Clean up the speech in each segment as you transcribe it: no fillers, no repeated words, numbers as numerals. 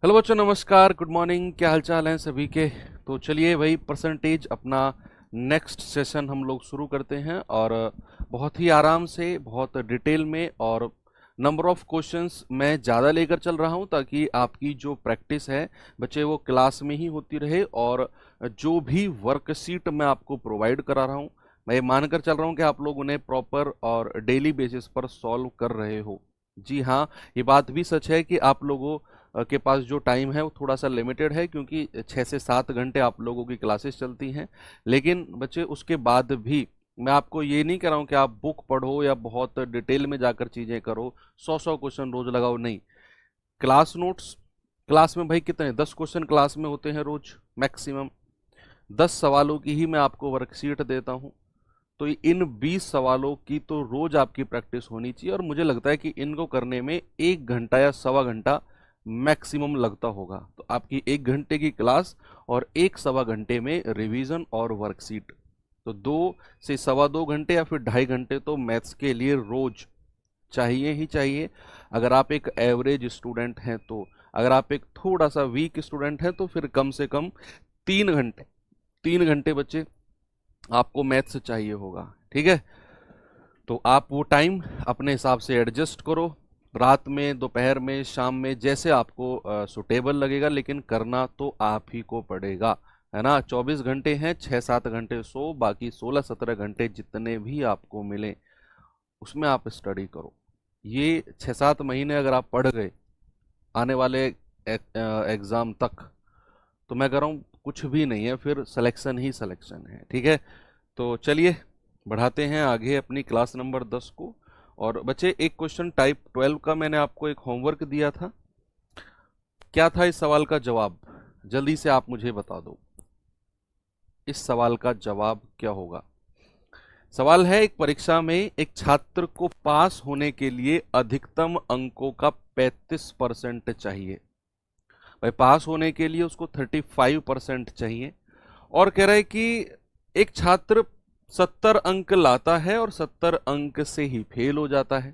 Hello बच्चों, नमस्कार, good morning. क्या हाल चाल हैं सभी के। तो चलिए वही परसेंटेज अपना नेक्स्ट सेशन हम लोग शुरू करते हैं और बहुत ही आराम से, बहुत डिटेल में और नंबर ऑफ क्वेश्चंस मैं ज़्यादा लेकर चल रहा हूं ताकि आपकी जो प्रैक्टिस है बच्चे वो क्लास में ही होती रहे। और जो भी वर्कशीट मैं आपको प्रोवाइड करा रहा हूं, मैं ये मानकर चल रहा हूं कि आप लोग उन्हें प्रॉपर और डेली बेसिस पर सॉल्व कर रहे हो। जी हाँ, ये बात भी सच है कि आप लोगों के पास जो टाइम है वो थोड़ा सा लिमिटेड है, क्योंकि 6 से 7 घंटे आप लोगों की क्लासेस चलती हैं। लेकिन बच्चे उसके बाद भी मैं आपको ये नहीं कह रहा हूँ कि आप बुक पढ़ो या बहुत डिटेल में जाकर चीज़ें करो, 100 क्वेश्चन रोज लगाओ, नहीं। क्लास नोट्स, क्लास में भाई कितने 10 क्वेश्चन क्लास में होते हैं रोज मैक्सिमम। 10 सवालों की ही मैं आपको वर्कशीट देता हूँ। तो इन 20 सवालों की तो रोज आपकी प्रैक्टिस होनी चाहिए और मुझे लगता है कि इनको करने में 1 घंटा या सवा घंटा मैक्सिमम लगता होगा। तो आपकी 1 घंटे की क्लास और 1 सवा घंटे में रिवीजन और वर्कशीट, तो 2 से 2.25 घंटे या फिर 2.5 घंटे तो मैथ्स के लिए रोज चाहिए ही चाहिए। अगर आप एक एवरेज स्टूडेंट हैं तो, अगर आप एक थोड़ा सा वीक स्टूडेंट हैं तो फिर कम से कम 3 घंटे, 3 घंटे बच्चे आपको मैथ्स चाहिए होगा। ठीक है, तो आप वो टाइम अपने हिसाब से एडजस्ट करो, रात में, दोपहर में, शाम में, जैसे आपको सुटेबल लगेगा, लेकिन करना तो आप ही को पड़ेगा, है ना। 24 घंटे हैं, 6-7 घंटे सो, बाकी 16-17 घंटे जितने भी आपको मिले उसमें आप स्टडी करो। ये 6-7 महीने अगर आप पढ़ गए आने वाले एग्ज़ाम तक, तो मैं कह रहा हूँ कुछ भी नहीं है, फिर सिलेक्शन ही सिलेक्शन है। ठीक है, तो चलिए बढ़ाते हैं आगे अपनी क्लास नंबर 10 को। और बच्चे, एक क्वेश्चन टाइप 12 का मैंने आपको एक होमवर्क दिया था। क्या था इस सवाल का जवाब, जल्दी से आप मुझे बता दो। इस सवाल का जवाब क्या होगा। सवाल है, एक परीक्षा में एक छात्र को पास होने के लिए अधिकतम अंकों का 35% चाहिए। भाई पास होने के लिए उसको 35% चाहिए और कह रहा है कि एक छात्र 70 अंक लाता है और 70 अंक से ही फेल हो जाता है।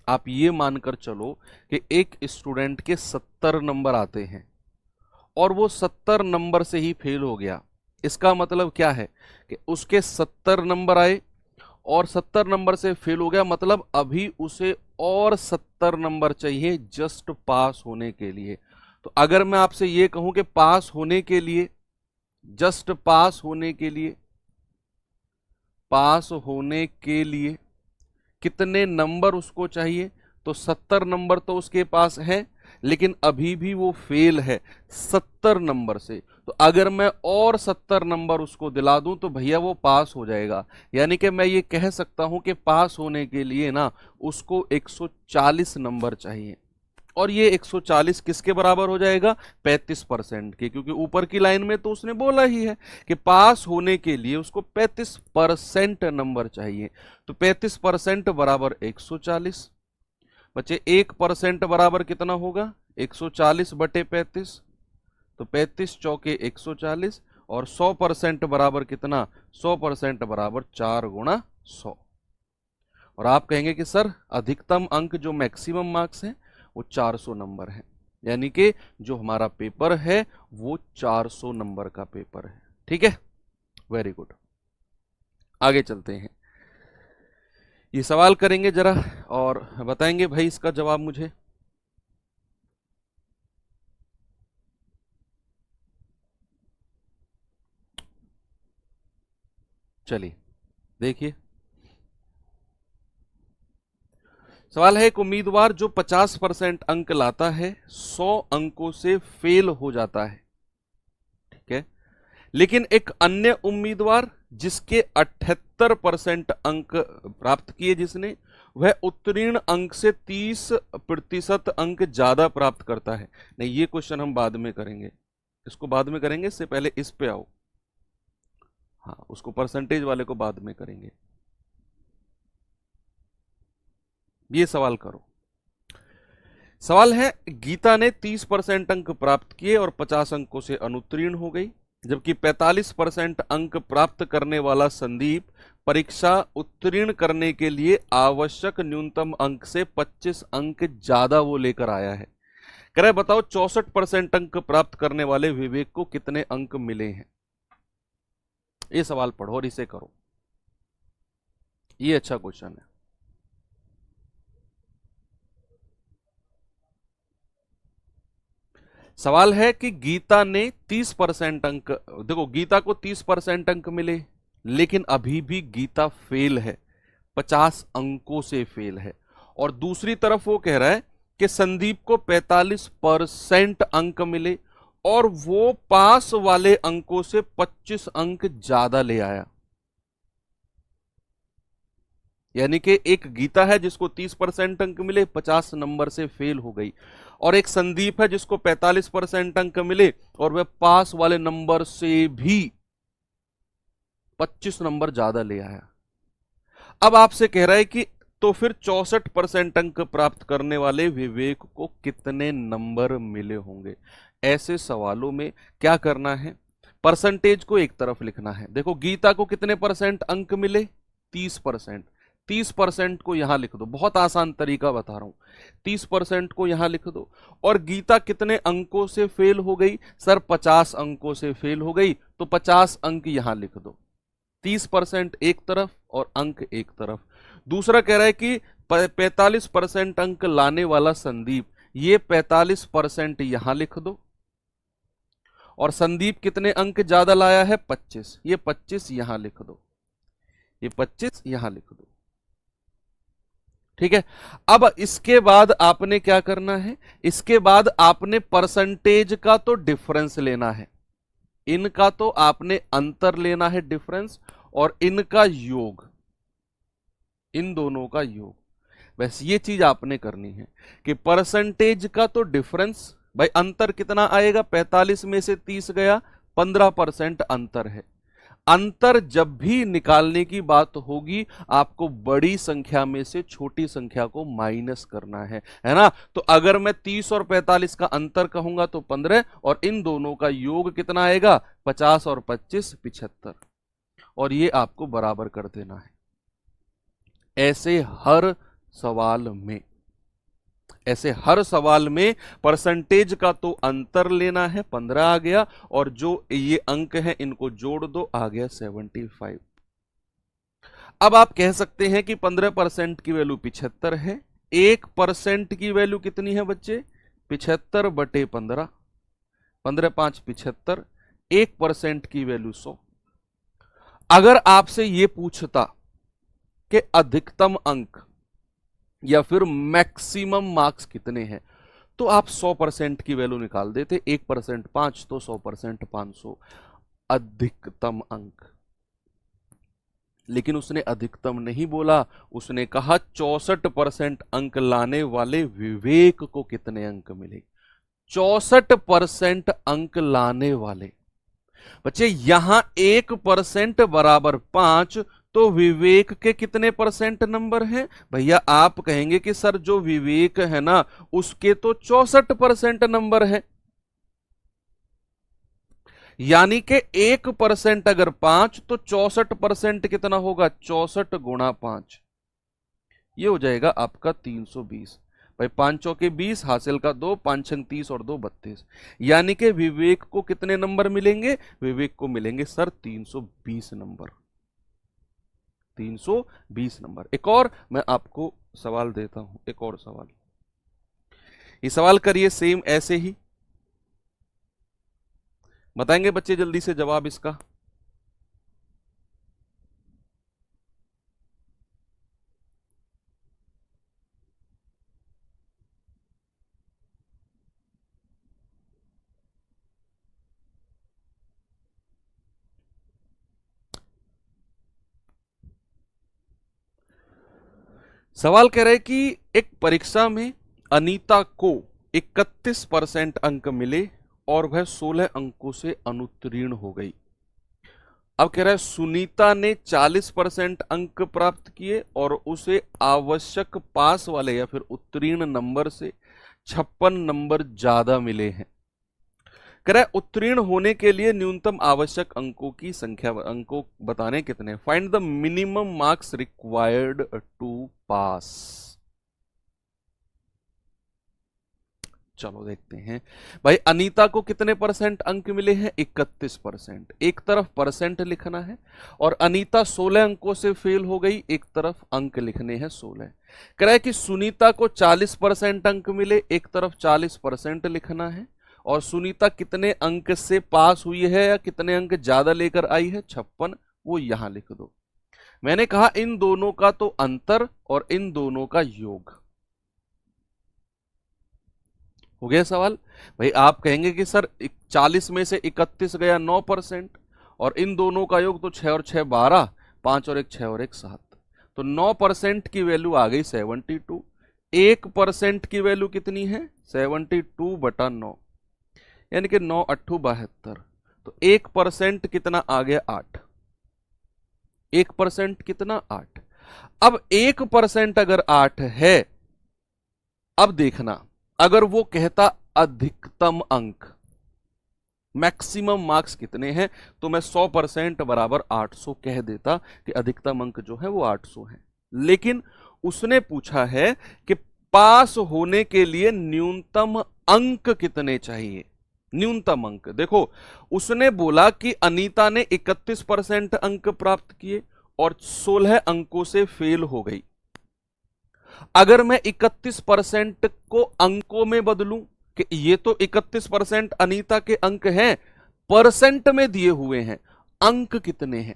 आप ये मानकर चलो कि एक स्टूडेंट के 70 नंबर आते हैं और वो 70 नंबर से ही फेल हो गया। इसका मतलब क्या है कि उसके 70 नंबर आए और 70 नंबर से फेल हो गया, मतलब अभी उसे और 70 नंबर चाहिए जस्ट पास होने के लिए। तो अगर मैं आपसे ये कहूं कि पास होने के लिए, जस्ट पास होने के लिए, पास होने के लिए कितने नंबर उसको चाहिए, तो 70 नंबर तो उसके पास है, लेकिन अभी भी वो फेल है 70 नंबर से। तो अगर मैं और 70 नंबर उसको दिला दूं तो भैया वो पास हो जाएगा। यानी कि मैं ये कह सकता हूं कि पास होने के लिए ना उसको 140 नंबर चाहिए। और ये 140 किसके बराबर हो जाएगा, 35% के, क्योंकि ऊपर की लाइन में तो उसने बोला ही है कि पास होने के लिए उसको 35% नंबर चाहिए। तो 35% बराबर 140। बच्चे 1% बराबर कितना होगा, 140/35। तो 35 चौके 140, और 100% बराबर कितना, 100% बराबर 4 × 100। और आप कहेंगे कि सर अधिकतम अंक जो मैक्सिमम मार्क्स हैं वो 400 नंबर है, यानी कि जो हमारा पेपर है वो 400 नंबर का पेपर है। ठीक है, वेरी गुड। आगे चलते हैं, ये सवाल करेंगे जरा और बताएंगे भाई इसका जवाब मुझे। चलिए देखिए, सवाल है, एक उम्मीदवार जो 50% अंक लाता है 100 अंकों से फेल हो जाता है। ठीक है, लेकिन एक अन्य उम्मीदवार जिसके 78% अंक प्राप्त किए, जिसने, वह उत्तीर्ण अंक से 30% अंक ज्यादा प्राप्त करता है। नहीं, ये क्वेश्चन हम बाद में करेंगे, इसको बाद में करेंगे, इससे पहले इस पे आओ। हाँ, उसको परसेंटेज वाले को बाद में करेंगे। ये सवाल करो। सवाल है, गीता ने 30% अंक प्राप्त किए और 50 अंकों से अनुत्तीर्ण हो गई, जबकि 45% अंक प्राप्त करने वाला संदीप परीक्षा उत्तीर्ण करने के लिए आवश्यक न्यूनतम अंक से 25 अंक ज्यादा वो लेकर आया है। कह रहे बताओ 64% अंक प्राप्त करने वाले विवेक को कितने अंक मिले हैं। ये सवाल पढ़ो और इसे करो, ये अच्छा क्वेश्चन है। सवाल है कि गीता ने 30% अंक, देखो गीता को 30% अंक मिले, लेकिन अभी भी गीता फेल है, 50 अंकों से फेल है। और दूसरी तरफ वो कह रहा है कि संदीप को 45% अंक मिले और वो पास वाले अंकों से 25 अंक ज्यादा ले आया। यानी कि एक गीता है जिसको 30% अंक मिले, 50 नंबर से फेल हो गई, और एक संदीप है जिसको 45% अंक मिले और वह पास वाले नंबर से भी 25 नंबर ज्यादा ले आया। अब आपसे कह रहा है कि तो फिर 64% अंक प्राप्त करने वाले विवेक को कितने नंबर मिले होंगे। ऐसे सवालों में क्या करना है, परसेंटेज को एक तरफ लिखना है। देखो गीता को कितने परसेंट अंक मिले, 30%। 30% को यहां लिख दो, बहुत आसान तरीका बता रहा हूं। 30% को यहां लिख दो। और गीता कितने अंकों से फेल हो गई, सर 50 अंकों से फेल हो गई, तो 50 अंक यहां लिख दो। 30% एक तरफ और अंक एक तरफ। दूसरा कह रहा है कि 45% अंक लाने वाला संदीप, ये 45% यहां लिख दो। और संदीप कितने अंक ज्यादा लाया है, 25, ये 25 यहां लिख दो, ये 25 यहां लिख दो। ठीक है। अब इसके बाद आपने क्या करना है, इसके बाद आपने परसेंटेज का तो डिफरेंस लेना है, इनका तो आपने अंतर लेना है डिफरेंस, और इनका योग, इन दोनों का योग। बस ये चीज आपने करनी है कि परसेंटेज का तो डिफरेंस, भाई अंतर कितना आएगा, 45 में से 30 गया, 15% अंतर है। अंतर जब भी निकालने की बात होगी, आपको बड़ी संख्या में से छोटी संख्या को माइनस करना है ना। तो अगर मैं 30 और 45 का अंतर कहूंगा तो 15, और इन दोनों का योग कितना आएगा, 50 और 25 75, और ये आपको बराबर कर देना है। ऐसे हर सवाल में, ऐसे हर सवाल में परसेंटेज का तो अंतर लेना है, 15 आ गया, और जो ये अंक है इनको जोड़ दो, आ गया 75। अब आप कह सकते हैं कि 15% की वैल्यू 75 है, 1% की वैल्यू कितनी है बच्चे, 75 बटे 15, 15 5 75, 1% की वैल्यू 100। अगर आपसे ये पूछता कि अधिकतम अंक या फिर मैक्सिमम मार्क्स कितने हैं, तो आप 100% की वैल्यू निकाल देते, 1% 5, तो 100% 500 अधिकतम अंक। लेकिन उसने अधिकतम नहीं बोला, उसने कहा 64% अंक लाने वाले विवेक को कितने अंक मिले। 64% अंक लाने वाले बच्चे, यहां 1% बराबर 5, तो विवेक के कितने परसेंट नंबर हैं भैया। आप कहेंगे कि सर जो विवेक है ना उसके तो 64% नंबर है, यानी कि 1% अगर 5 तो 64% कितना होगा, 64 गुणा 5, ये हो जाएगा आपका 320। भाई 5 चौके 20, हासिल का 2, 5 छंग 30 और 2 32, यानी कि विवेक को कितने नंबर मिलेंगे, विवेक को मिलेंगे सर 320 नंबर, 320 नंबर। एक और मैं आपको सवाल देता हूं, एक और सवाल, ये सवाल करिए सेम ऐसे ही, बताएंगे बच्चे जल्दी से जवाब इसका। सवाल कह रहे हैं कि एक परीक्षा में अनीता को 31% अंक मिले और वह 16 अंकों से अनुत्तीर्ण हो गई। अब कह रहा है सुनीता ने 40% अंक प्राप्त किए और उसे आवश्यक पास वाले या फिर उत्तीर्ण नंबर से 56 नंबर ज्यादा मिले हैं। कह रहा है उत्तीर्ण होने के लिए न्यूनतम आवश्यक अंकों की संख्या, अंकों बताने कितने, find the minimum marks required to pass. चलो देखते हैं भाई, अनीता को कितने परसेंट अंक मिले हैं? 31%। एक तरफ परसेंट लिखना है, और अनीता 16 अंकों से फेल हो गई, एक तरफ अंक लिखने हैं 16। कह रहा है कि सुनीता को 40% अंक मिले, एक तरफ 40% लिखना है, और सुनीता कितने अंक से पास हुई है या कितने अंक ज्यादा लेकर आई है? 56, वो यहां लिख दो। मैंने कहा इन दोनों का तो अंतर और इन दोनों का योग। हो गया सवाल। भाई आप कहेंगे कि सर 40 में से 31 गया 9%, और इन दोनों का योग तो 6 और 6 12, 5 और 1 6 और 1 7, तो 9% की वैल्यू आ गई 72। 1% की वैल्यू कितनी है? 72/9, यानी कि 9 8 72। तो 1% कितना आ गया? 8। 1% कितना? 8। अब 1% अगर 8 है, अब देखना, अगर वो कहता अधिकतम अंक, मैक्सिमम मार्क्स कितने हैं, तो मैं 100% बराबर 800 कह देता कि अधिकतम अंक जो है वो 800 है। लेकिन उसने पूछा है कि पास होने के लिए न्यूनतम अंक कितने चाहिए? न्यूनतम अंक देखो, उसने बोला कि अनीता ने 31% अंक प्राप्त किए और 16 अंकों से फेल हो गई। अगर मैं 31% को अंकों में बदलूं, कि ये तो 31% अनीता के अंक हैं, परसेंट में दिए हुए हैं, अंक कितने हैं?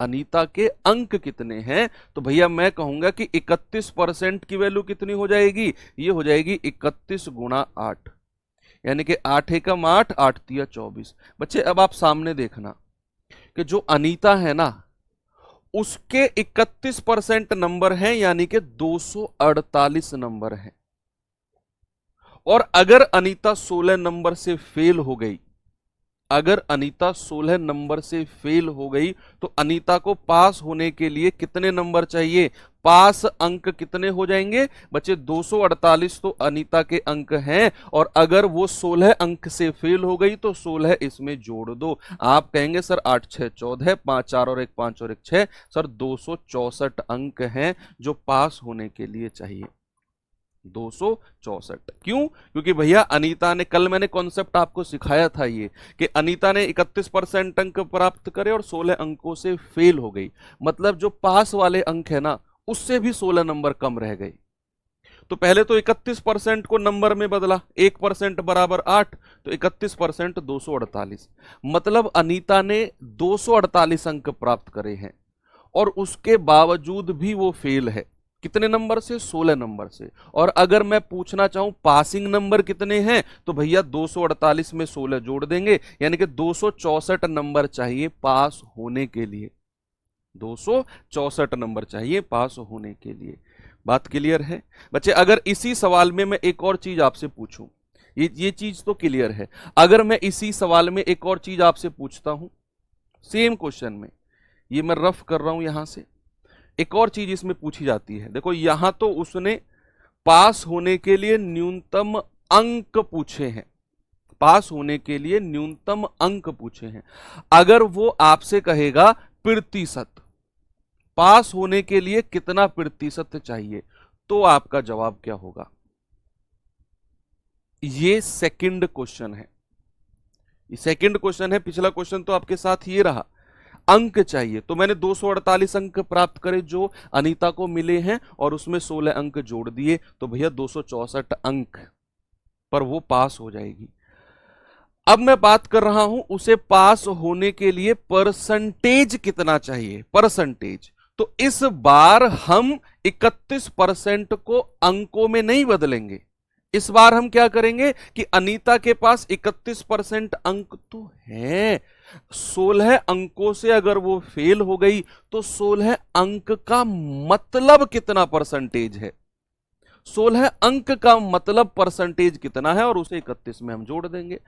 अनीता के अंक कितने हैं? तो भैया मैं कहूंगा कि 31% की वैल्यू कितनी हो जाएगी? ये हो जाएगी 31 गुणा 8, यानी कि 8 एकम 8, 8 तिया 24। बच्चे अब आप सामने देखना कि जो अनीता है ना, उसके 31% नंबर हैं, यानी कि 248 नंबर हैं। और अगर अनीता 16 नंबर से फेल हो गई, अगर अनीता 16 नंबर से फेल हो गई, तो अनीता को पास होने के लिए कितने नंबर चाहिए? पास अंक कितने हो जाएंगे बच्चे? 248 तो अनीता के अंक हैं, और अगर वो 16 अंक से फेल हो गई तो 16 इसमें जोड़ दो। आप कहेंगे सर 8 6 14, 5 4 और 1 5 और 1 6, सर 264 अंक हैं जो पास होने के लिए चाहिए। 264 क्यों? क्योंकि भैया अनीता ने, कल मैंने कॉन्सेप्ट आपको सिखाया था ये, कि अनीता ने 31% अंक प्राप्त करे और 16 अंकों से फेल हो गई, मतलब जो पास वाले अंक है ना, उससे भी 16 नंबर कम रह गए। तो पहले तो 31% को नंबर में बदला, 1% बराबर 8, तो 31% 248, मतलब अनीता ने 248 अंक प्राप्त करे हैं, और उसके बावजूद भी वो फेल है। कितने नंबर से? 16 नंबर से। और अगर मैं पूछना चाहूं पासिंग नंबर कितने हैं, तो भैया 248 में 16 जोड़ देंगे, यानी कि 264 नंबर चाहिए पास होने के लिए। 264 नंबर चाहिए पास होने के लिए। बात क्लियर है बच्चे? अगर इसी सवाल में मैं एक और चीज आपसे पूछूं, ये चीज तो क्लियर है। अगर मैं इसी सवाल में एक और चीज आपसे पूछता हूं, सेम क्वेश्चन में, ये मैं रफ कर रहा हूं यहां से, एक और चीज इसमें पूछी जाती है। देखो यहां तो उसने पास होने के लिए न्यूनतम अंक पूछे हैं, पास होने के लिए न्यूनतम अंक पूछे हैं। अगर वो आपसे कहेगा प्रतिशत, पास होने के लिए कितना प्रतिशत चाहिए, तो आपका जवाब क्या होगा? ये सेकंड क्वेश्चन है, ये सेकंड क्वेश्चन है। पिछला क्वेश्चन तो आपके साथ ये रहा, अंक चाहिए। तो मैंने 248 अंक प्राप्त करे जो अनीता को मिले हैं, और उसमें 16 अंक जोड़ दिए, तो भैया 264 अंक पर वो पास हो जाएगी। अब मैं बात कर रहा हूं उसे पास होने के लिए परसेंटेज कितना चाहिए, परसेंटेज। तो इस बार हम 31% को अंकों में नहीं बदलेंगे, इस बार हम क्या करेंगे कि अनीता के पास 31% अंक तो है, 16 अंकों से अगर वो फेल हो गई तो 16 अंक का मतलब कितना परसेंटेज है, 16 अंक का मतलब परसेंटेज कितना है, और उसे 31 में हम जोड़ देंगे।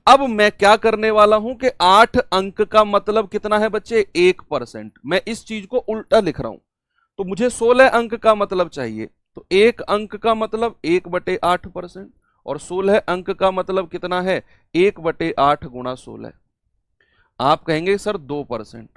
अब मैं क्या करने वाला हूं कि 8 अंक का मतलब कितना है बच्चे? 1%। मैं इस चीज को उल्टा लिख रहा हूं, तो मुझे 16 अंक का मतलब चाहिए, तो 1 अंक का मतलब 1/8%, और 16 अंक का मतलब कितना है? 1/8 गुणा 16। आप कहेंगे सर 2%,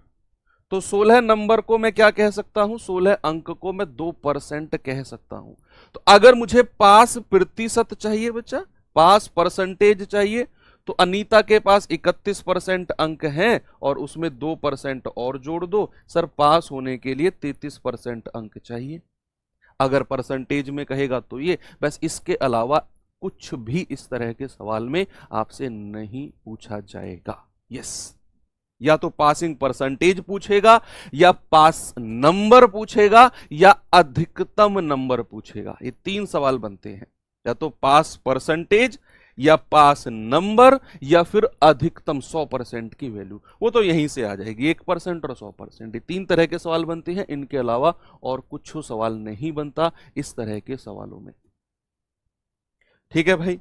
तो 16 नंबर को मैं क्या कह सकता हूं? 16 अंक को मैं 2% कह सकता हूं। तो अगर मुझे पास प्रतिशत चाहिए बच्चा, पास परसेंटेज चाहिए, तो अनीता के पास 31% अंक हैं और उसमें 2% और जोड़ दो, सर पास होने के लिए 33% अंक चाहिए। अगर परसेंटेज में कहेगा तो ये, बस इसके अलावा कुछ भी इस तरह के सवाल में आपसे नहीं पूछा जाएगा। यस, या तो पासिंग परसेंटेज पूछेगा, या पास नंबर पूछेगा, या अधिकतम नंबर पूछेगा। ये 3 सवाल बनते हैं, या तो पास परसेंटेज, या पास नंबर, या फिर अधिकतम 100% की वैल्यू। वो तो यहीं से आ जाएगी, 1% और 100%। ये 3 तरह के सवाल बनते हैं, इनके अलावा और कुछ सवाल नहीं बनता इस तरह के सवालों में। ठीक है भाई,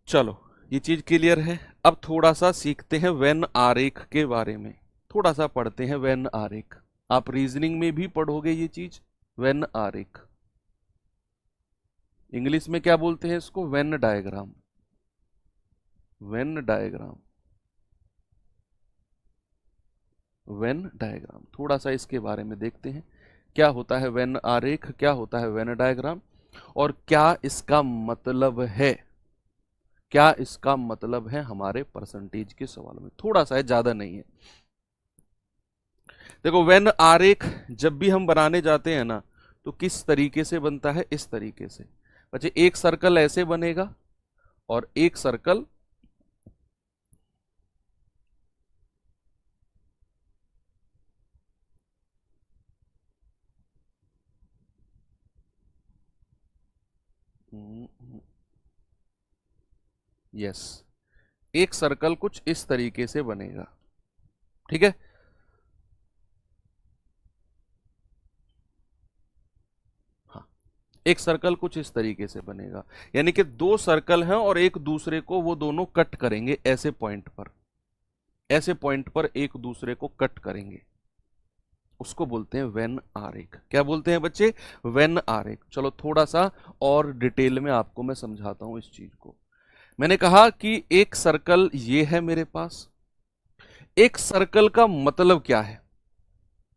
चलो ये चीज क्लियर है। अब थोड़ा सा सीखते हैं वेन आरेख के बारे में, थोड़ा सा पढ़ते हैं वेन आरेख। आप रीजनिंग में भी पढ़ोगे ये चीज, वेन आरेख। इंग्लिश में क्या बोलते हैं इसको? Venn diagram. Venn diagram, Venn diagram. थोड़ा सा इसके बारे में देखते हैं, क्या होता है वेन आरेख, क्या होता है वेन डायग्राम, और क्या इसका मतलब है, क्या इसका मतलब है हमारे परसेंटेज के सवाल में। थोड़ा सा है, ज्यादा नहीं है। देखो, वेन आरेख जब भी हम बनाने जाते हैं ना, तो किस तरीके से बनता है? इस तरीके से बच्चे, एक सर्कल ऐसे बनेगा और एक सर्कल यस, एक सर्कल कुछ इस तरीके से बनेगा। ठीक है, हाँ, एक सर्कल कुछ इस तरीके से बनेगा, यानी कि 2 सर्कल हैं और एक दूसरे को वो दोनों कट करेंगे ऐसे पॉइंट पर, ऐसे पॉइंट पर एक दूसरे को कट करेंगे, उसको बोलते हैं वेन आरेख। क्या बोलते हैं बच्चे? वेन आरेख। चलो थोड़ा सा और डिटेल में आपको मैं समझाता हूं इस चीज को। मैंने कहा कि एक सर्कल ये है मेरे पास, एक सर्कल का मतलब क्या है,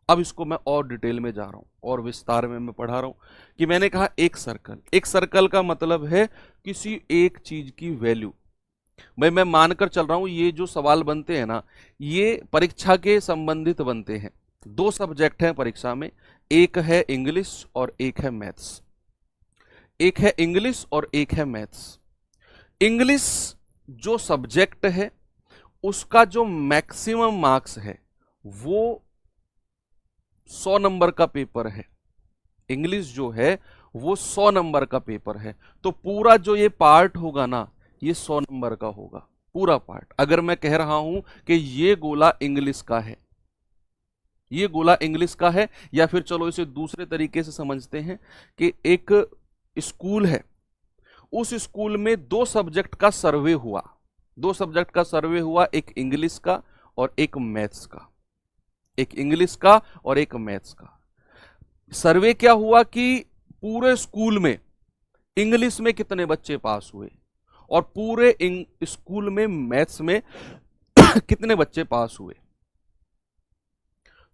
अब इसको मैं और डिटेल में जा रहा हूं और विस्तार में मैं पढ़ा रहा हूं कि मैंने कहा एक सर्कल, एक सर्कल का मतलब है किसी एक चीज की वैल्यू। मैं मानकर चल रहा हूं ये जो सवाल बनते हैं ना, ये परीक्षा के संबंधित बनते हैं। 2 सब्जेक्ट हैं परीक्षा में, एक है इंग्लिश और एक है मैथ्स। एक है इंग्लिश और एक है मैथ्स। इंग्लिश जो सब्जेक्ट है उसका जो मैक्सिमम मार्क्स है वो 100 नंबर का पेपर है। इंग्लिश जो है वो 100 नंबर का पेपर है, तो पूरा जो ये पार्ट होगा ना, ये 100 नंबर का होगा पूरा पार्ट। अगर मैं कह रहा हूं कि ये गोला इंग्लिश का है, ये गोला इंग्लिश का है, या फिर चलो इसे दूसरे तरीके से समझते हैं कि एक स्कूल है, उस स्कूल में 2 सब्जेक्ट का सर्वे हुआ, 2 सब्जेक्ट का सर्वे हुआ, एक इंग्लिश का और एक मैथ्स का, एक इंग्लिश का और एक मैथ्स का। सर्वे क्या हुआ कि पूरे स्कूल में इंग्लिश में कितने बच्चे पास हुए और पूरे स्कूल में मैथ्स में कितने बच्चे पास हुए।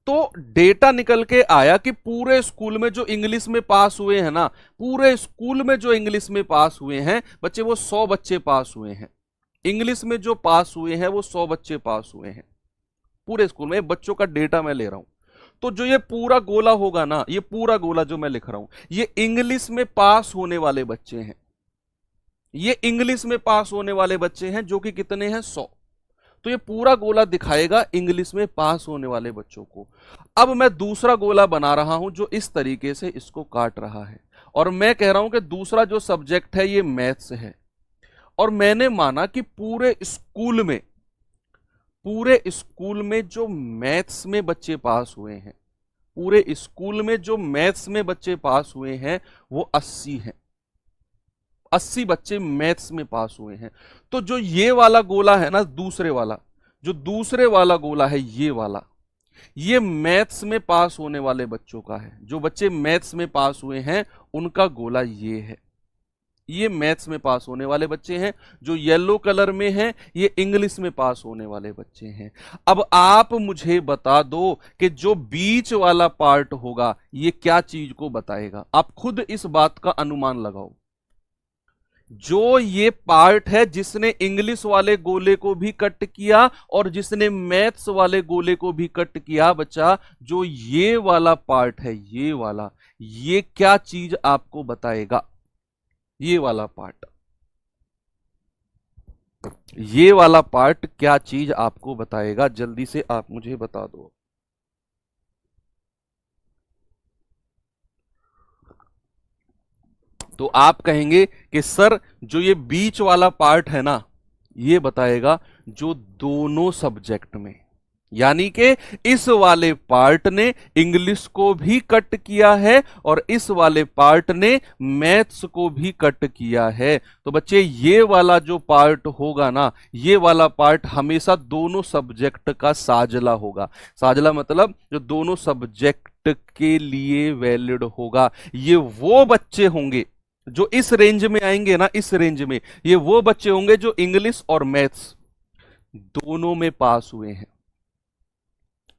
तो डेटा निकल के आया कि पूरे स्कूल में जो इंग्लिश में पास हुए हैं ना, पूरे स्कूल में जो इंग्लिश में पास हुए हैं बच्चे, वो 100 बच्चे पास हुए हैं। इंग्लिश में जो पास हुए हैं वो 100 बच्चे पास हुए हैं पूरे स्कूल में। बच्चों का डेटा मैं ले रहा हूं, तो जो ये पूरा गोला होगा ना, ये पूरा गोला जो मैं लिख रहा हूं, ये इंग्लिश में पास होने वाले बच्चे हैं। ये इंग्लिश में पास होने वाले बच्चे हैं, जो कि कितने हैं? 100। तो ये पूरा गोला दिखाएगा इंग्लिश में पास होने वाले बच्चों को। अब मैं दूसरा गोला बना रहा हूं जो इस तरीके से इसको काट रहा है, और मैं कह रहा हूं कि दूसरा जो सब्जेक्ट है ये मैथ्स है, और मैंने माना कि पूरे स्कूल में जो मैथ्स में बच्चे पास हुए हैं, पूरे स्कूल में जो मैथ्स में बच्चे पास हुए हैं वो 80 हैं। 80 बच्चे मैथ्स में पास हुए हैं। तो जो ये वाला गोला है ना, दूसरे वाला, जो दूसरे वाला गोला है ये वाला, ये मैथ्स में पास होने वाले बच्चों का है। जो बच्चे मैथ्स में पास हुए हैं उनका गोला ये है, ये मैथ्स में पास होने वाले बच्चे हैं। जो येलो कलर में है ये इंग्लिश में पास होने वाले बच्चे हैं। अब आप मुझे बता दो कि जो बीच वाला पार्ट होगा ये क्या चीज को बताएगा। आप खुद इस बात का अनुमान लगाओ, जो ये पार्ट है जिसने इंग्लिश वाले गोले को भी कट किया और जिसने मैथ्स वाले गोले को भी कट किया बच्चा, जो ये वाला पार्ट है, ये वाला, ये क्या चीज आपको बताएगा? ये वाला पार्ट, ये वाला पार्ट क्या चीज आपको बताएगा? जल्दी से आप मुझे बता दो। तो आप कहेंगे कि सर जो ये बीच वाला पार्ट है ना, ये बताएगा जो दोनों सब्जेक्ट में, यानी कि इस वाले पार्ट ने इंग्लिश को भी कट किया है और इस वाले पार्ट ने मैथ्स को भी कट किया है। तो बच्चे ये वाला जो पार्ट होगा ना, ये वाला पार्ट हमेशा दोनों सब्जेक्ट का साजला होगा। साजला मतलब जो दोनों सब्जेक्ट के लिए वैलिड होगा। ये वो बच्चे होंगे जो इस रेंज में आएंगे ना, इस रेंज में ये वो बच्चे होंगे जो इंग्लिश और मैथ्स दोनों में पास हुए हैं,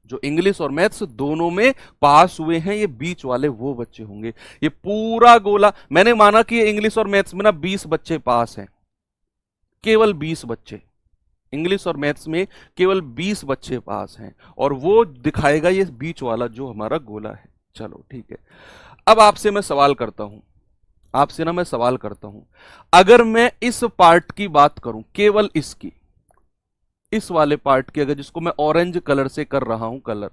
जो इंग्लिश और मैथ्स दोनों में पास हुए हैं। ये बीच वाले वो बच्चे होंगे। ये पूरा गोला मैंने माना कि इंग्लिश और मैथ्स में ना 20 बच्चे पास हैं, केवल 20 बच्चे इंग्लिश और मैथ्स में, केवल 20 बच्चे पास हैं, और वो दिखाएगा ये बीच वाला जो हमारा गोला है। चलो ठीक है, अब आपसे मैं सवाल करता हूं, आपसे ना मैं सवाल करता हूं, अगर मैं इस पार्ट की बात करूं, केवल इसकी, इस वाले पार्ट की, अगर जिसको मैं ऑरेंज कलर से कर रहा हूं कलर,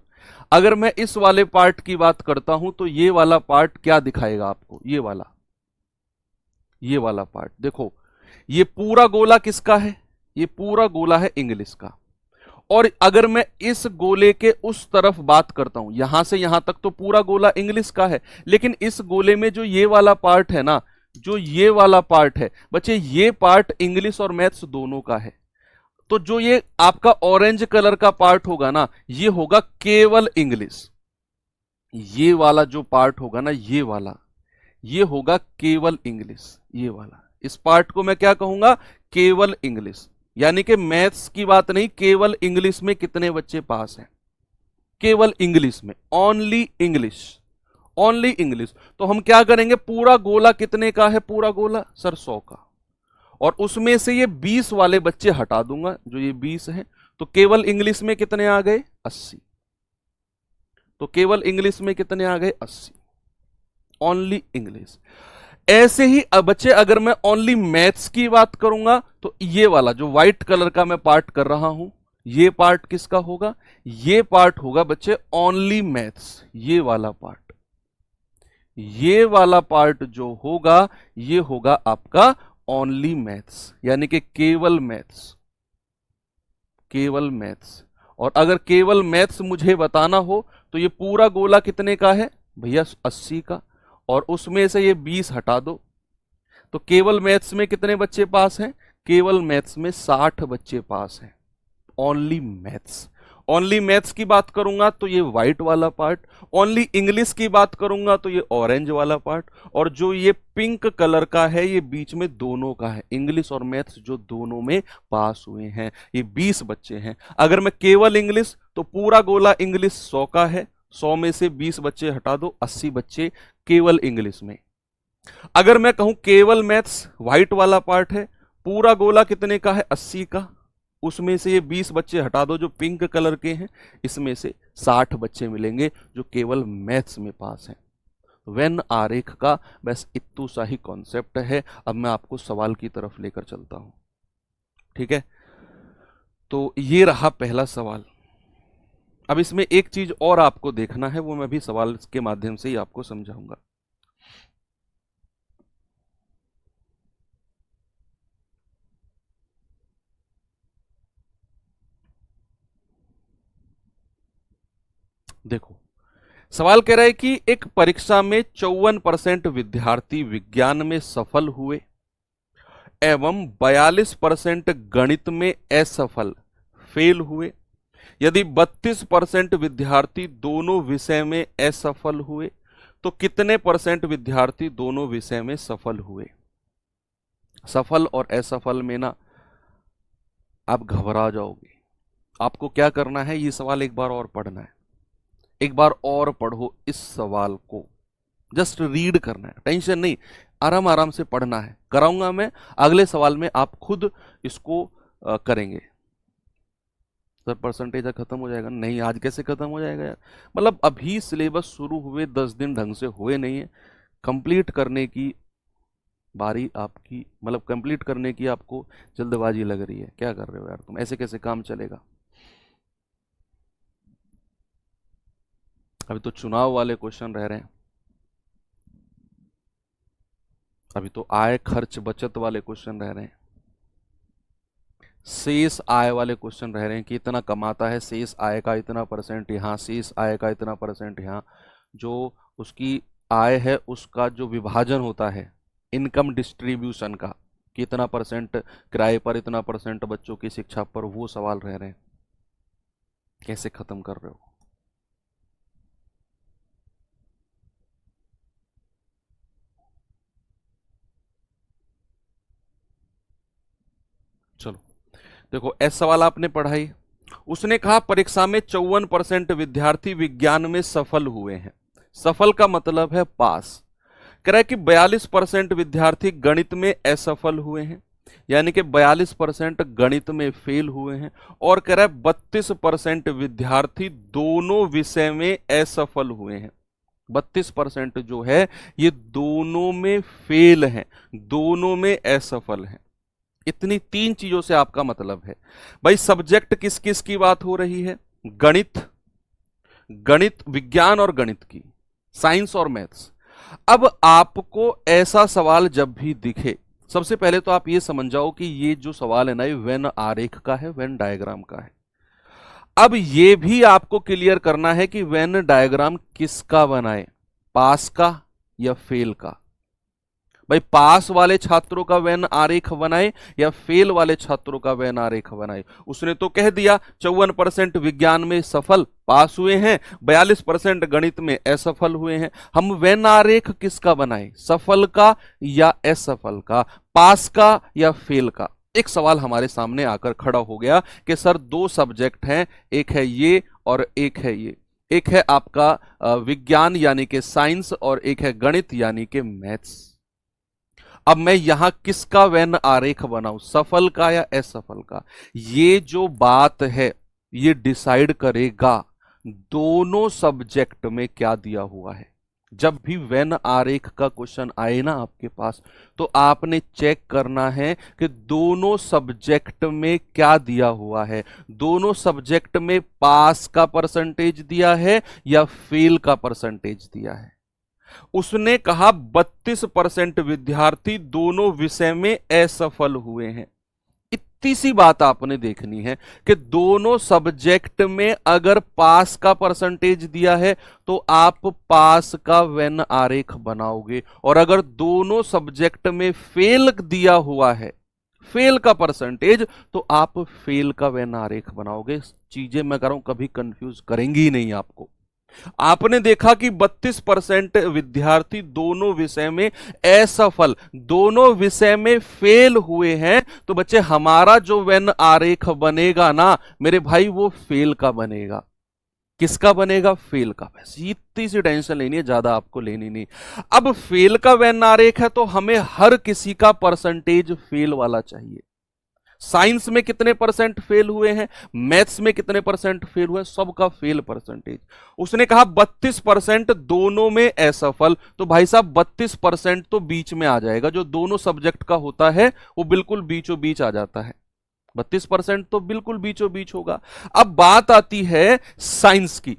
अगर मैं इस वाले पार्ट की बात करता हूं तो ये वाला पार्ट क्या दिखाएगा आपको? ये वाला, ये वाला पार्ट देखो, ये पूरा गोला किसका है? ये पूरा गोला है इंग्लिश का। और अगर मैं इस गोले के उस तरफ बात करता हूं, यहां से यहां तक तो पूरा गोला इंग्लिश का है, लेकिन इस गोले में जो ये वाला पार्ट है ना, जो ये वाला पार्ट है बच्चे, ये पार्ट इंग्लिश और मैथ्स दोनों का है। तो जो ये आपका ऑरेंज कलर का पार्ट होगा ना, ये होगा केवल इंग्लिश। ये वाला जो पार्ट होगा ना, ये वाला, ये होगा केवल इंग्लिश। ये वाला, इस पार्ट को मैं क्या कहूंगा? केवल इंग्लिश। यानी कि मैथ्स की बात नहीं, केवल इंग्लिश में कितने बच्चे पास हैं? केवल इंग्लिश में, ओनली इंग्लिश, ओनली इंग्लिश। तो हम क्या करेंगे? पूरा गोला कितने का है? पूरा गोला सर 100 का, और उसमें से ये 20 वाले बच्चे हटा दूंगा, जो ये 20 हैं। तो केवल इंग्लिश में कितने आ गए? 80। तो केवल इंग्लिश में कितने आ गए? 80, ओनली इंग्लिश। ऐसे ही अब बच्चे अगर मैं ओनली मैथ्स की बात करूंगा तो ये वाला जो व्हाइट कलर का मैं पार्ट कर रहा हूं, ये पार्ट किसका होगा? ये पार्ट होगा बच्चे ओनली मैथ्स। ये वाला पार्ट, ये वाला पार्ट जो होगा, ये होगा आपका ओनली मैथ्स, यानी कि केवल मैथ्स, केवल मैथ्स। और अगर केवल मैथ्स मुझे बताना हो तो ये पूरा गोला कितने का है भैया? 80 का, और उसमें से ये 20 हटा दो। तो केवल मैथ्स में कितने बच्चे पास हैं? केवल मैथ्स में 60 बच्चे पास हैं, ओनली मैथ्स। ओनली मैथ्स की बात करूंगा तो ये व्हाइट वाला पार्ट, ओनली इंग्लिश की बात करूंगा तो ये ऑरेंज वाला पार्ट, और जो ये पिंक कलर का है ये बीच में दोनों का है, इंग्लिश और मैथ्स जो दोनों में पास हुए हैं। ये 20 बच्चे हैं। अगर मैं केवल इंग्लिश, तो पूरा गोला इंग्लिश 100 का है, 100 में से 20 बच्चे हटा दो, 80 बच्चे केवल इंग्लिश में। अगर मैं कहूं केवल मैथ्स, व्हाइट वाला पार्ट है, पूरा गोला कितने का है? 80 का, उसमें से ये 20 बच्चे हटा दो जो पिंक कलर के हैं, इसमें से 60 बच्चे मिलेंगे जो केवल मैथ्स में पास हैं। वेन आरेख का बस इत्तू सा ही कॉन्सेप्ट है। अब मैं आपको सवाल की तरफ लेकर चलता हूं, ठीक है? तो ये रहा पहला सवाल। अब इसमें एक चीज और आपको देखना है, वो मैं भी सवाल के माध्यम से ही आपको समझाऊंगा। देखो, सवाल कह रहा है कि एक परीक्षा में 54% विद्यार्थी विज्ञान में सफल हुए एवं 42% गणित में असफल फेल हुए। यदि 32% विद्यार्थी दोनों विषय में असफल हुए तो कितने परसेंट विद्यार्थी दोनों विषय में सफल हुए? सफल और असफल में ना आप घबरा जाओगे। आपको क्या करना है? ये सवाल एक बार और पढ़ना है, एक बार और पढ़ो इस सवाल को, जस्ट रीड करना है, टेंशन नहीं। आराम आराम से पढ़ना है, कराऊंगा मैं अगले सवाल में, आप खुद इसको करेंगे। सर परसेंटेज खत्म हो जाएगा? नहीं, आज कैसे खत्म हो जाएगा यार, मतलब अभी सिलेबस शुरू हुए 10 दिन ढंग से हुए नहीं है, कंप्लीट करने की बारी आपकी, मतलब कंप्लीट करने की आपको जल्दबाजी लग रही है। क्या कर रहे हो यार तुम, ऐसे कैसे काम चलेगा? अभी तो चुनाव वाले क्वेश्चन रह रहे हैं, अभी तो आय खर्च बचत वाले क्वेश्चन रह रहे हैं, शेष आय वाले क्वेश्चन रह रहे हैं कि इतना कमाता है, शेष आय का इतना परसेंट यहाँ, शेष आय का इतना परसेंट यहाँ, जो उसकी आय है उसका जो विभाजन होता है इनकम डिस्ट्रीब्यूशन का, कि इतना परसेंट किराए पर, इतना परसेंट बच्चों की शिक्षा पर, वो सवाल रह रहे हैं। कैसे खत्म कर रहे हो? चलो देखो, एस सवाल आपने पढ़ाई, उसने कहा परीक्षा में 54% विद्यार्थी विज्ञान में सफल हुए हैं। सफल का मतलब है पास। कह रहा है कि 42% विद्यार्थी गणित में असफल हुए हैं, यानी कि 42% गणित में फेल हुए हैं, और कह रहा है 32% विद्यार्थी दोनों विषय में असफल हुए हैं। 32% जो है ये दोनों में फेल हैं, दोनों में असफल हैं। इतनी 3 चीजों से आपका मतलब है भाई। सब्जेक्ट किस किस की बात हो रही है? गणित, गणित विज्ञान और गणित की, साइंस और मैथ्स। अब आपको ऐसा सवाल जब भी दिखे, सबसे पहले तो आप ये समझ जाओ कि ये जो सवाल है ना, ये वेन आरेख का है, वेन डायग्राम का है। अब ये भी आपको क्लियर करना है कि वेन डायग्राम किसका बनाए, पास का या फेल का। भाई पास वाले छात्रों का वेन आरेख बनाए या फेल वाले छात्रों का वेन आरेख बनाए। उसने तो कह दिया 54% विज्ञान में सफल पास हुए हैं, 42% गणित में असफल हुए हैं। हम वेन आरेख किसका बनाए, सफल का या असफल का, पास का या फेल का? एक सवाल हमारे सामने आकर खड़ा हो गया कि सर 2 सब्जेक्ट हैं, एक है ये और एक है ये, एक है आपका विज्ञान यानी कि साइंस और एक है गणित यानी कि मैथ्स। अब मैं यहां किसका वेन आरेख बनाऊं, सफल का या असफल का? ये जो बात है ये डिसाइड करेगा दोनों सब्जेक्ट में क्या दिया हुआ है। जब भी वेन आरेख का क्वेश्चन आए ना आपके पास, तो आपने चेक करना है कि दोनों सब्जेक्ट में क्या दिया हुआ है, दोनों सब्जेक्ट में पास का परसेंटेज दिया है या फेल का परसेंटेज दिया है। उसने कहा 32% विद्यार्थी दोनों विषय में असफल हुए हैं। इतनी सी बात आपने देखनी है कि दोनों सब्जेक्ट में अगर पास का परसेंटेज दिया है तो आप पास का वेन आरेख बनाओगे, और अगर दोनों सब्जेक्ट में फेल दिया हुआ है, फेल का परसेंटेज, तो आप फेल का वेन आरेख बनाओगे। चीजें मैं कह रहा हूं कभी कंफ्यूज करेंगी ही नहीं आपको। आपने देखा कि 32% विद्यार्थी दोनों विषय में असफल, दोनों विषय में फेल हुए हैं, तो बच्चे हमारा जो वेन आरेख बनेगा ना मेरे भाई, वो फेल का बनेगा। किसका बनेगा? फेल का। बस इतनी सी टेंशन लेनी है, ज्यादा आपको लेनी नहीं। अब फेल का वेन आरेख है तो हमें हर किसी का परसेंटेज फेल वाला चाहिए। साइंस में कितने परसेंट फेल हुए हैं, मैथ्स में कितने परसेंट फेल हुए हैं, सबका फेल परसेंटेज। उसने कहा 32% दोनों में असफल, तो भाई साहब 32% तो बीच में आ जाएगा, जो दोनों सब्जेक्ट का होता है वो बिल्कुल बीचों बीच आ जाता है। 32% तो बिल्कुल बीचों बीच होगा। अब बात आती है साइंस की।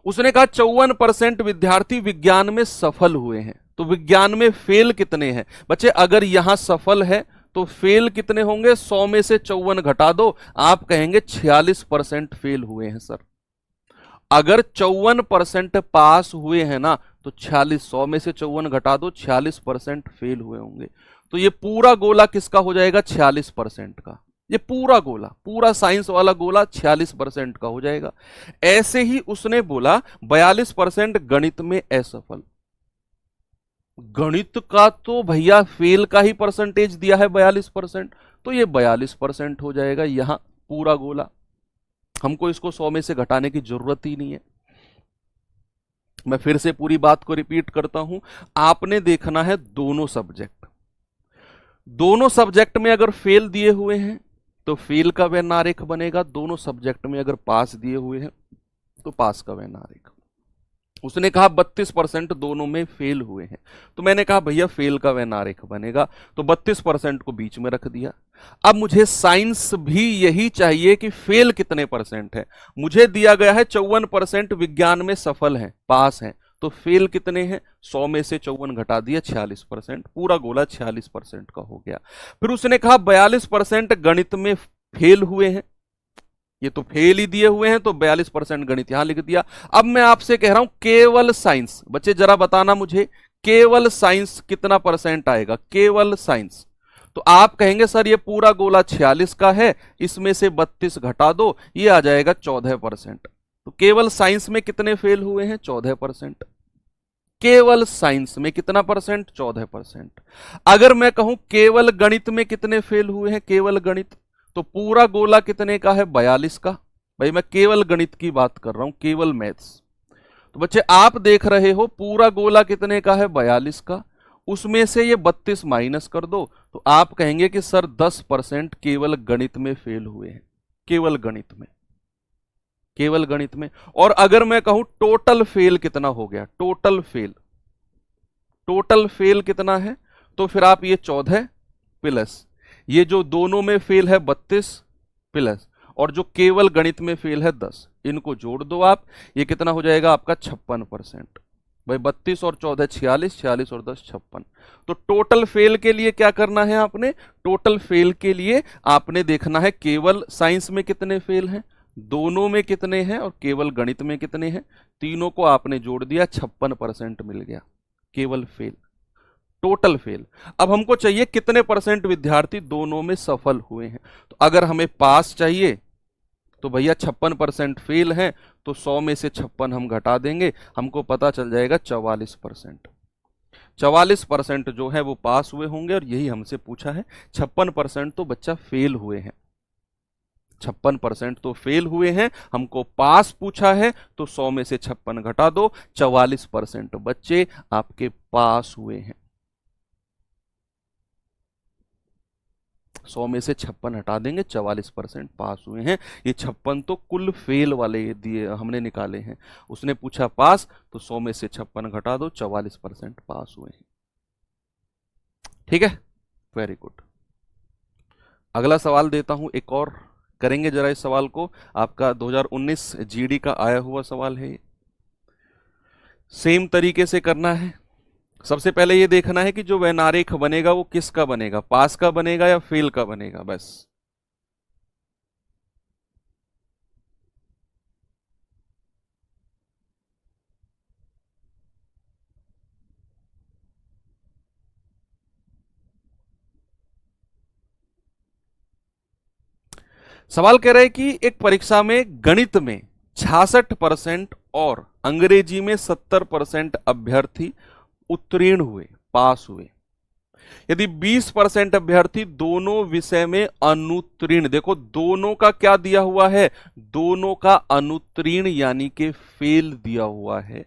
उसने कहा 54% विद्यार्थी विज्ञान में सफल हुए हैं, तो विज्ञान में फेल कितने हैं बच्चे? अगर यहां सफल है तो फेल कितने होंगे? 100 में से 54 घटा दो, आप कहेंगे 46% फेल हुए हैं सर। अगर 54% पास हुए हैं ना, तो 46, 100 में से 54 घटा दो, 46% फेल हुए होंगे। तो ये पूरा गोला किसका हो जाएगा? 46% का। ये पूरा गोला, पूरा साइंस वाला गोला 46% का हो जाएगा। ऐसे ही उसने बोला 42% गणित में असफल। गणित का तो भैया फेल का ही परसेंटेज दिया है 42%, तो ये 42% हो जाएगा यहां पूरा गोला। हमको इसको 100 में से घटाने की जरूरत ही नहीं है। मैं फिर से पूरी बात को रिपीट करता हूं। आपने देखना है दोनों सब्जेक्ट, दोनों सब्जेक्ट में अगर फेल दिए हुए हैं तो फेल का वेन आरेख बनेगा, दोनों सब्जेक्ट में अगर पास दिए हुए हैं तो पास का वेन आरेख। उसने कहा 32% दोनों में फेल हुए हैं, तो मैंने कहा भैया फेल का वेन आरेख बनेगा, तो 32% को बीच में रख दिया। अब मुझे साइंस भी यही चाहिए कि फेल कितने परसेंट है। मुझे दिया गया है 54% विज्ञान में सफल हैं, पास हैं, तो फेल कितने हैं? 100 में से 54 घटा दिया, 46%, पूरा गोला 46% का हो गया। फिर उसने कहा 42% गणित में फेल हुए हैं, ये तो फेल ही दिए हुए हैं, तो 42% गणित यहां लिख दिया। अब मैं आपसे कह रहा हूं केवल साइंस, बच्चे जरा बताना मुझे केवल साइंस कितना परसेंट आएगा, केवल साइंस। तो आप कहेंगे सर ये पूरा गोला 46 का है, इसमें से 32 घटा दो, ये आ जाएगा 14%। तो केवल साइंस में कितने फेल हुए हैं? 14%। केवल साइंस में कितना परसेंट? 14%। अगर मैं कहूं केवल गणित में कितने फेल हुए हैं, केवल गणित, तो पूरा गोला कितने का है? 42 का। भाई मैं केवल गणित की बात कर रहा हूं, केवल मैथ्स। तो बच्चे आप देख रहे हो पूरा गोला कितने का है? 42 का। उसमें से ये 32 माइनस कर दो, तो आप कहेंगे कि सर 10% केवल गणित में फेल हुए हैं, केवल गणित में, केवल गणित में। और अगर मैं कहूं टोटल फेल कितना हो गया, टोटल फेल, टोटल फेल कितना है, तो फिर आप ये 14 प्लस ये जो दोनों में फेल है 32 प्लस और जो केवल गणित में फेल है 10, इनको जोड़ दो आप, ये कितना हो जाएगा आपका? 56%। भाई 32 और 14 46, 46 और 10 56। तो टोटल फेल के लिए क्या करना है आपने? टोटल फेल के लिए आपने देखना है केवल साइंस में कितने फेल हैं, दोनों में कितने हैं और केवल गणित में कितने हैं, तीनों को आपने जोड़ दिया, 56% मिल गया केवल फेल, टोटल फेल। अब हमको चाहिए कितने परसेंट विद्यार्थी दोनों में सफल हुए हैं। तो अगर हमें पास चाहिए तो भैया 56% फेल हैं, तो 100 में से 56 हम घटा देंगे, हमको पता चल जाएगा 44%। 44% जो है वो पास हुए होंगे, और यही हमसे पूछा है। 56% तो बच्चा फेल हुए हैं, 56% तो फेल हुए हैं, हमको पास पूछा है, तो 100 में से 56 घटा दो, 44% बच्चे आपके पास हुए हैं। 100 में से 56 हटा देंगे, 44% पास हुए हैं। ये 56 तो कुल फेल वाले दिए हमने निकाले हैं। उसने पूछा पास, तो 100 में से 56 घटा दो, 44% पास हुए हैं। ठीक है, वेरी गुड। अगला सवाल देता हूं, एक और करेंगे जरा इस सवाल को। आपका 2019 जीडी का आया हुआ सवाल है, सेम तरीके से करना है। सबसे पहले ये देखना है कि जो वेन आरेख बनेगा वो किसका बनेगा, पास का बनेगा या फेल का बनेगा, बस। सवाल कह रहे हैं कि एक परीक्षा में गणित में 66% और अंग्रेजी में 70% अभ्यर्थी उत्तीर्ण हुए, पास हुए। यदि 20% अभ्यर्थी दोनों विषय में अनुत्तीर्ण, देखो दोनों का क्या दिया हुआ है, दोनों का अनुत्तीर्ण यानी कि फेल दिया हुआ है।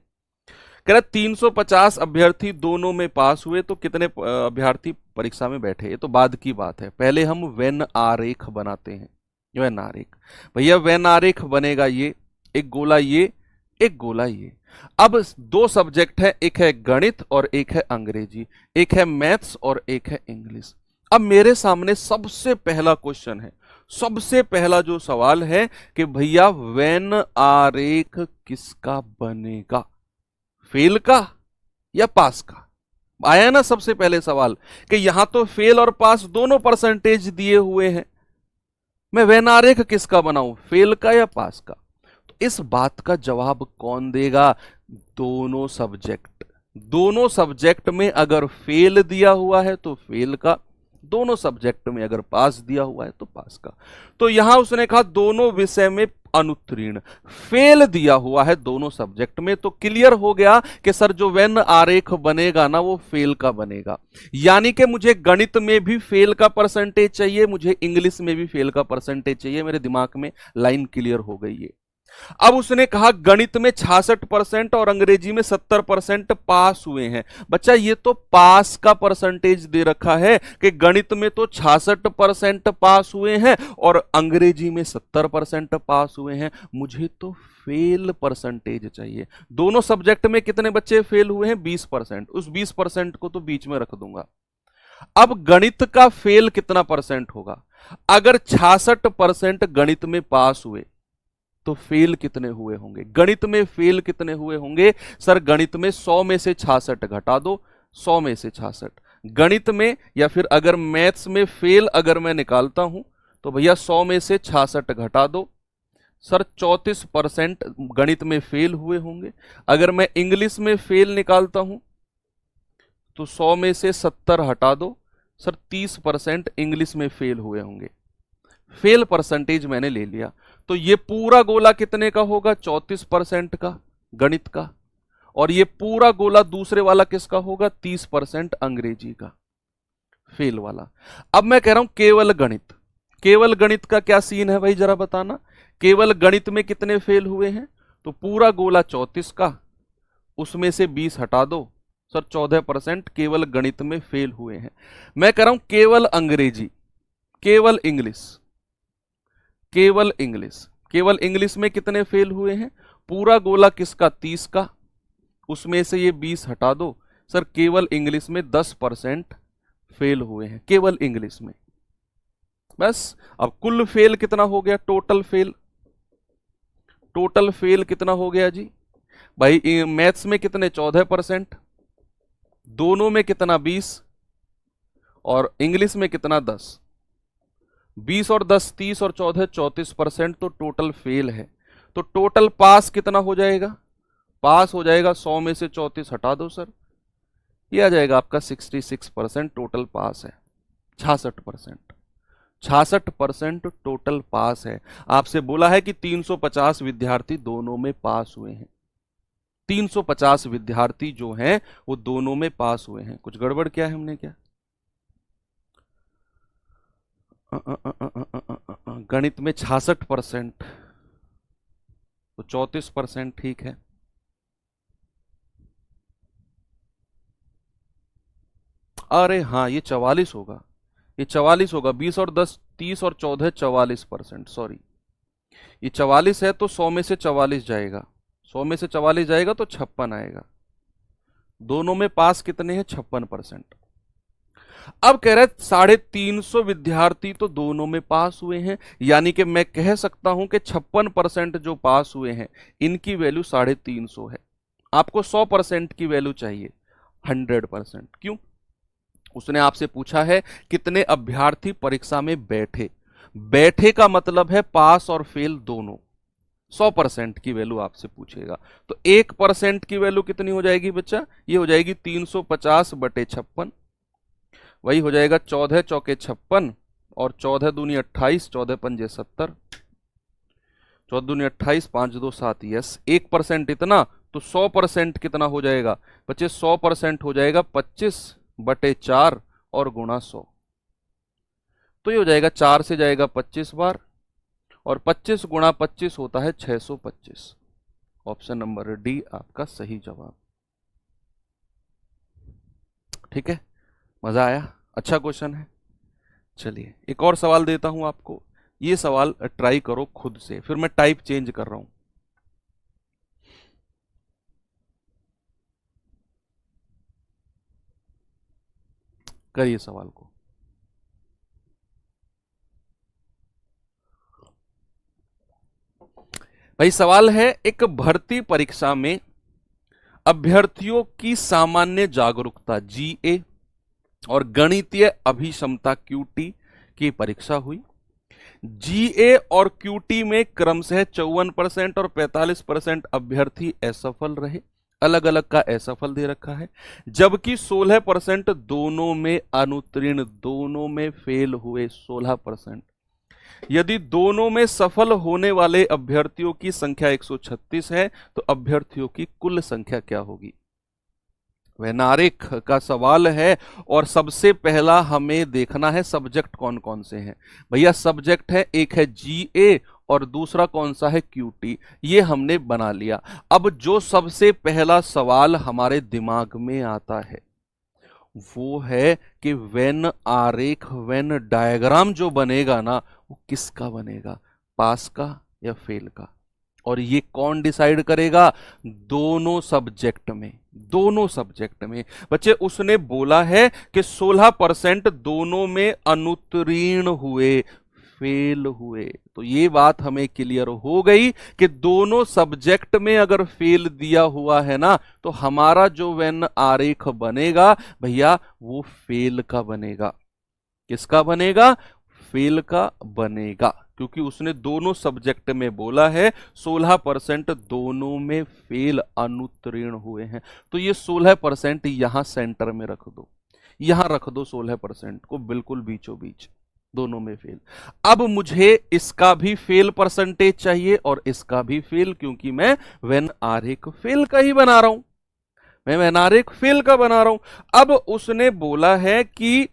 कह रहा 350 अभ्यर्थी दोनों में पास हुए, तो कितने अभ्यर्थी परीक्षा में बैठे? ये तो बाद की बात है, पहले हम वेन आरेख बनाते हैं। वेन आरेख, भैया वेन आरेख बनेगा ये, एक गोला ये, एक गोला ये। अब दो सब्जेक्ट है, एक है गणित और एक है अंग्रेजी, एक है मैथ्स और एक है इंग्लिश। अब मेरे सामने सबसे पहला क्वेश्चन है, सबसे पहला जो सवाल है कि भैया वेन आरेख किसका बनेगा, फेल का या पास का? आया ना सबसे पहले सवाल कि यहां तो फेल और पास दोनों परसेंटेज दिए हुए हैं, मैं वेन आरेख किसका बनाऊं, फेल का या पास का? तो इस बात का जवाब कौन देगा? दोनों सब्जेक्ट, दोनों सब्जेक्ट में अगर फेल दिया हुआ है तो फेल का, दोनों सब्जेक्ट में अगर पास दिया हुआ है तो पास का। तो यहां उसने कहा दोनों विषय में अनुत्तीर्ण, फेल दिया हुआ है दोनों सब्जेक्ट में, तो क्लियर हो गया कि सर जो वेन आरेख बनेगा ना वो फेल का बनेगा। यानी कि मुझे गणित में भी फेल का परसेंटेज चाहिए, मुझे इंग्लिश में भी फेल का परसेंटेज चाहिए। मेरे दिमाग में लाइन क्लियर हो गई है। अब उसने कहा गणित में 66% और अंग्रेजी में 70% पास हुए हैं। बच्चा ये तो पास का परसेंटेज दे रखा है कि गणित में तो 66% पास हुए हैं और अंग्रेजी में 70% पास हुए हैं, मुझे तो फेल परसेंटेज चाहिए। दोनों सब्जेक्ट में कितने बच्चे फेल हुए हैं? 20%। उस 20% को तो बीच में रख दूंगा। अब गणित का फेल कितना परसेंट होगा? अगर 66% गणित में पास हुए तो फेल कितने हुए होंगे? गणित में फेल कितने हुए होंगे? सर गणित में 100 में से 66 घटा दो, 100 में से 66। गणित में या फिर अगर मैथ्स में फेल अगर मैं निकालता हूं तो भैया 100 में से 66 घटा दो, सर 34% गणित में फेल हुए होंगे। अगर मैं इंग्लिश में फेल निकालता हूं तो 100 में से 70 हटा दो, सर 30% इंग्लिश में फेल हुए होंगे। फेल परसेंटेज मैंने ले लिया। तो ये पूरा गोला कितने का होगा? 34% का गणित का। और ये पूरा गोला दूसरे वाला किसका होगा? 30% अंग्रेजी का, फेल वाला। अब मैं कह रहा हूं केवल गणित, केवल गणित का क्या सीन है भाई जरा बताना। केवल गणित में कितने फेल हुए हैं? तो पूरा गोला 34 का, उसमें से 20 हटा दो, सर 14% केवल गणित में फेल हुए हैं। मैं कह रहा हूं केवल अंग्रेजी, केवल इंग्लिश, केवल इंग्लिश, केवल इंग्लिश में कितने फेल हुए हैं? पूरा गोला किसका? 30 का, उसमें से ये 20 हटा दो, सर केवल इंग्लिश में 10% फेल हुए हैं, केवल इंग्लिश में। बस अब कुल फेल कितना हो गया? टोटल फेल, टोटल फेल कितना हो गया जी भाई? मैथ्स में कितने? 14%, दोनों में कितना? 20, और इंग्लिश में कितना? 10। 20 और 10 30 और 14 34%, तो टोटल फेल है। तो टोटल पास कितना हो जाएगा? पास हो जाएगा 100 में से 34 हटा दो सर, ये आ जाएगा आपका 66% टोटल पास है। 66%, 66% टोटल पास है। आपसे बोला है कि 350 विद्यार्थी दोनों में पास हुए हैं, 350 विद्यार्थी जो हैं वो दोनों में पास हुए हैं। कुछ गड़बड़ किया है हमने क्या? गणित में 66% तो 34% ठीक है। अरे हाँ ये 44 होगा, ये 44 होगा। 20 और 10 30 और 14 44%, सॉरी ये 44 है तो 100 में से 44 जाएगा, 100 में से 44 जाएगा तो 56 आएगा। दोनों में पास कितने हैं? 56%। अब कह रहे 350 विद्यार्थी तो दोनों में पास हुए हैं, यानी कि मैं कह सकता हूं कि 56% जो पास हुए हैं इनकी वैल्यू 350 है। आपको 100% की वैल्यू चाहिए, 100%। क्यों? उसने आपसे पूछा है कितने अभ्यर्थी परीक्षा में बैठे। बैठे का मतलब है पास और फेल दोनों। 100% की वैल्यू आपसे पूछेगा तो 1% की वैल्यू कितनी हो जाएगी बच्चा? ये हो जाएगी 350 बटे 56, वही हो जाएगा 14 चौके 56 और 14 दूनी 28, 14 पंजे 70, 14 दूनी 28, 5 2 7। यस 1% इतना, तो 100% कितना हो जाएगा बच्चे? 100% हो जाएगा 25 बटे 4 और गुणा 100। तो ये हो जाएगा 4 से जाएगा 25 बार और 25 गुणा 25 होता है 625। ऑप्शन नंबर डी आपका सही जवाब। ठीक है, मजा आया? अच्छा क्वेश्चन है। चलिए एक और सवाल देता हूं आपको, ये सवाल ट्राई करो खुद से, फिर मैं टाइप चेंज कर रहा हूं। करिए सवाल को। भाई सवाल है, एक भर्ती परीक्षा में अभ्यर्थियों की सामान्य जागरूकता जीए और गणितीय अभिक्षमता क्यूटी की परीक्षा हुई। जीए और क्यूटी में क्रमशः 54% और 45% अभ्यर्थी असफल रहे, अलग अलग का असफल दे रखा है, जबकि 16% दोनों में अनुत्तीर्ण, दोनों में फेल हुए 16%। यदि दोनों में सफल होने वाले अभ्यर्थियों की संख्या 136 है तो अभ्यर्थियों की कुल संख्या क्या होगी? वह नारेख का सवाल है। और सबसे पहला हमें देखना है सब्जेक्ट कौन कौन से हैं। भैया सब्जेक्ट है, एक है जीए और दूसरा कौन सा है QT, ये हमने बना लिया। अब जो सबसे पहला सवाल हमारे दिमाग में आता है वो है कि वेन आरेख, वेन डायग्राम जो बनेगा ना वो किसका बनेगा, पास का या फेल का। और ये कौन डिसाइड करेगा, दोनों सब्जेक्ट में, दोनों सब्जेक्ट में। बच्चे उसने बोला है कि 16% दोनों में अनुत्तीर्ण हुए, फेल हुए। तो ये बात हमें क्लियर हो गई कि दोनों सब्जेक्ट में अगर फेल दिया हुआ है ना तो हमारा जो वेन आरेख बनेगा भैया वो फेल का बनेगा। किसका बनेगा, फेल का बनेगा, क्योंकि उसने दोनों सब्जेक्ट में बोला है 16% दोनों में फेल, अनुत्तीर्ण हुए हैं। तो ये 16% यहां सेंटर में रख दो, यहां रख दो 16% को बिल्कुल बीचों बीच, दोनों में फेल। अब मुझे इसका भी फेल परसेंटेज चाहिए और इसका भी फेल, क्योंकि मैं वेन आरेख फेल का ही बना रहा हूं, मैं वेन आरेख फेल का बना रहा हूं। अब उसने बोला है कि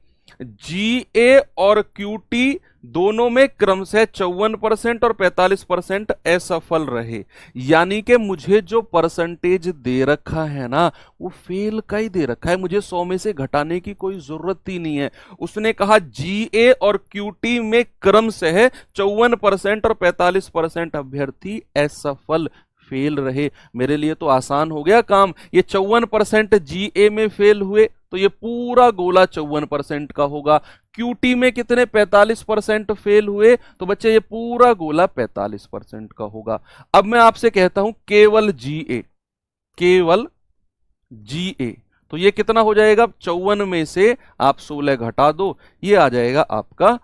GA और QT दोनों में क्रमशः 54% और 45% असफल रहे। यानी कि मुझे जो परसेंटेज दे रखा है ना वो फेल का ही दे रखा है, मुझे 100 में से घटाने की कोई जरूरत ही नहीं है। उसने कहा GA और QT में क्रमशः 54% और 45% अभ्यर्थी असफल, फेल रहे। मेरे लिए तो आसान हो गया काम, ये 54% GA में फेल हुए तो ये पूरा गोला 54% का होगा। QT में कितने, 45% फेल हुए, तो बच्चे ये पूरा गोला 45% का होगा। अब मैं आपसे कहता हूं केवल GA, केवल GA, तो ये कितना हो जाएगा, 54 में से आप 16 घटा दो, ये आ जाएगा आपका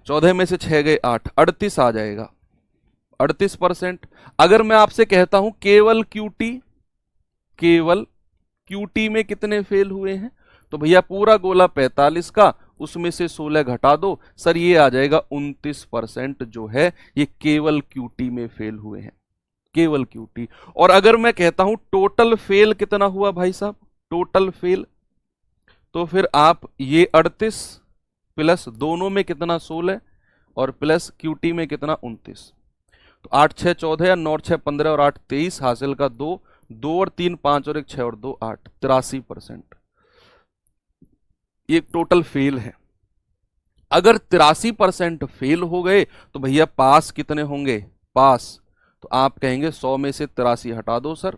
14 में से 6 गए 8, 38 आ जाएगा, 38%। अगर मैं आपसे कहता हूं केवल QT, केवल QT में कितने फेल हुए हैं, तो भैया पूरा गोला 45 का, उसमें से 16 घटा दो सर, ये आ जाएगा 29% जो है ये केवल QT में फेल हुए हैं, केवल QT। और अगर मैं कहता हूं टोटल फेल कितना हुआ भाई साहब, टोटल फेल, तो फिर आप ये 38 प्लस दोनों में कितना 16 और प्लस QT में कितना 29, तो 8 6 14 या 9 6 15 और 8 23, हासिल का 2 2 और 3 5 और 1 6 और 2 8, 83%। ये टोटल फेल है। अगर 83% फेल हो गए तो भैया पास कितने होंगे, पास, तो आप कहेंगे 100 में से 83 हटा दो सर,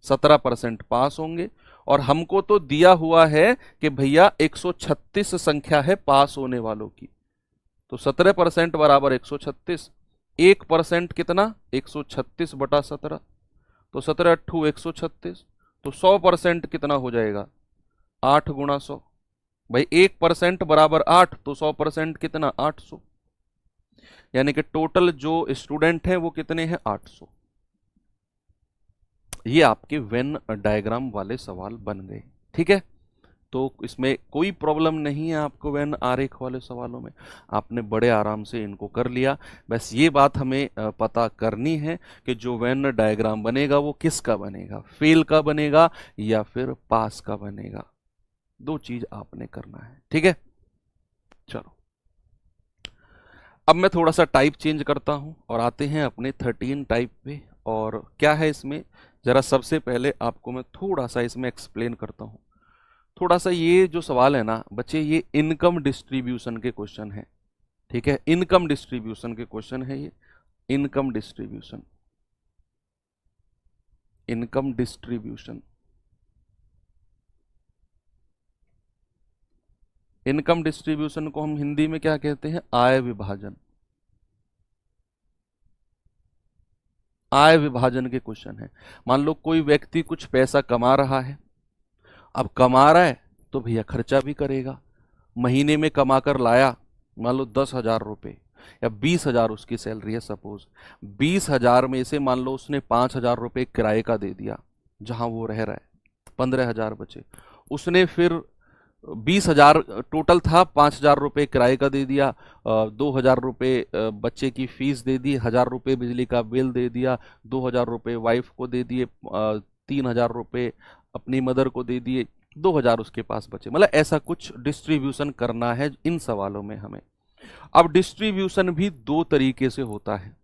17% पास होंगे। और हमको तो दिया हुआ है कि भैया 136 संख्या है पास होने वालों की, तो 17% बराबर 136, 1% कितना 136 बटा 17, तो 17 अट्ठू 136, तो 100% कितना हो जाएगा 8 गुणा 100, भाई 1% बराबर 8, तो 100% कितना 800, यानी कि टोटल जो स्टूडेंट हैं वो कितने हैं 800। ये आपके वेन डायग्राम वाले सवाल बन गए, ठीक है। तो इसमें कोई प्रॉब्लम नहीं है आपको वेन आरेख वाले सवालों में, आपने बड़े आराम से इनको कर लिया। बस ये बात हमें पता करनी है कि जो वेन डायग्राम बनेगा वो किसका बनेगा, फेल का बनेगा या फिर पास का बनेगा, दो चीज आपने करना है, ठीक है। चलो अब मैं थोड़ा सा टाइप चेंज करता हूं और आते हैं अपने 13 टाइप पे। और क्या है इसमें, जरा सबसे पहले आपको मैं थोड़ा सा इसमें एक्सप्लेन करता हूं। थोड़ा सा ये जो सवाल है ना बच्चे, ये इनकम डिस्ट्रीब्यूशन के क्वेश्चन है, ठीक है, इनकम डिस्ट्रीब्यूशन के क्वेश्चन है ये, income distribution, income distribution, income distribution को हम हिंदी में क्या कहते हैं, आय विभाजन, आय विभाजन के क्वेश्चन है। मान लो कोई व्यक्ति कुछ पैसा कमा रहा है, अब कमा रहा है तो भैया खर्चा भी करेगा। महीने में कमा कर लाया मान लो 10,000 रुपये या 20,000 उसकी सैलरी है सपोज, 20,000 में से मान लो उसने 5,000 रुपये किराए का दे दिया जहां वो रह रहा है, 15,000 बचे। उसने फिर 20,000 टोटल था, 5,000 रुपये किराए का दे दिया, 2,000 रुपये बच्चे की फीस दे दी, 1,000 रुपये बिजली का बिल दे दिया, 2,000 रुपये वाइफ को दे दिए, 3,000 रुपये अपनी मदर को दे दिए, 2,000 उसके पास बचे। मतलब ऐसा कुछ डिस्ट्रीब्यूशन करना है इन सवालों में हमें। अब डिस्ट्रीब्यूशन भी दो तरीके से होता है।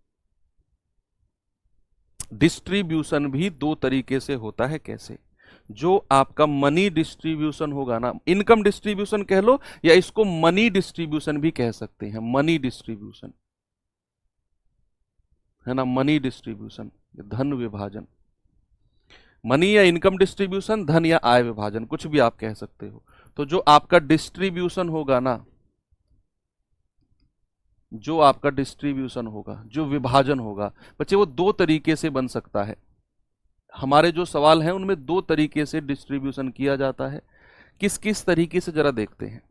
डिस्ट्रीब्यूशन भी दो तरीके से होता है। कैसे? जो आपका मनी डिस्ट्रीब्यूशन होगा ना, इनकम डिस्ट्रीब्यूशन कह लो या इसको मनी डिस्ट्रीब्यूशन भी कह सकते हैं। मनी डिस्ट्रीब्यूशन है ना, मनी डिस्ट्रीब्यूशन, धन विभाजन। मनी या इनकम डिस्ट्रीब्यूशन, धन या आय विभाजन, कुछ भी आप कह सकते हो। तो जो आपका डिस्ट्रीब्यूशन होगा ना, जो आपका डिस्ट्रीब्यूशन होगा, जो विभाजन होगा बच्चे, वो दो तरीके से बन सकता है। हमारे जो सवाल हैं उनमें दो तरीके से डिस्ट्रीब्यूशन किया जाता है। किस किस तरीके से जरा देखते हैं।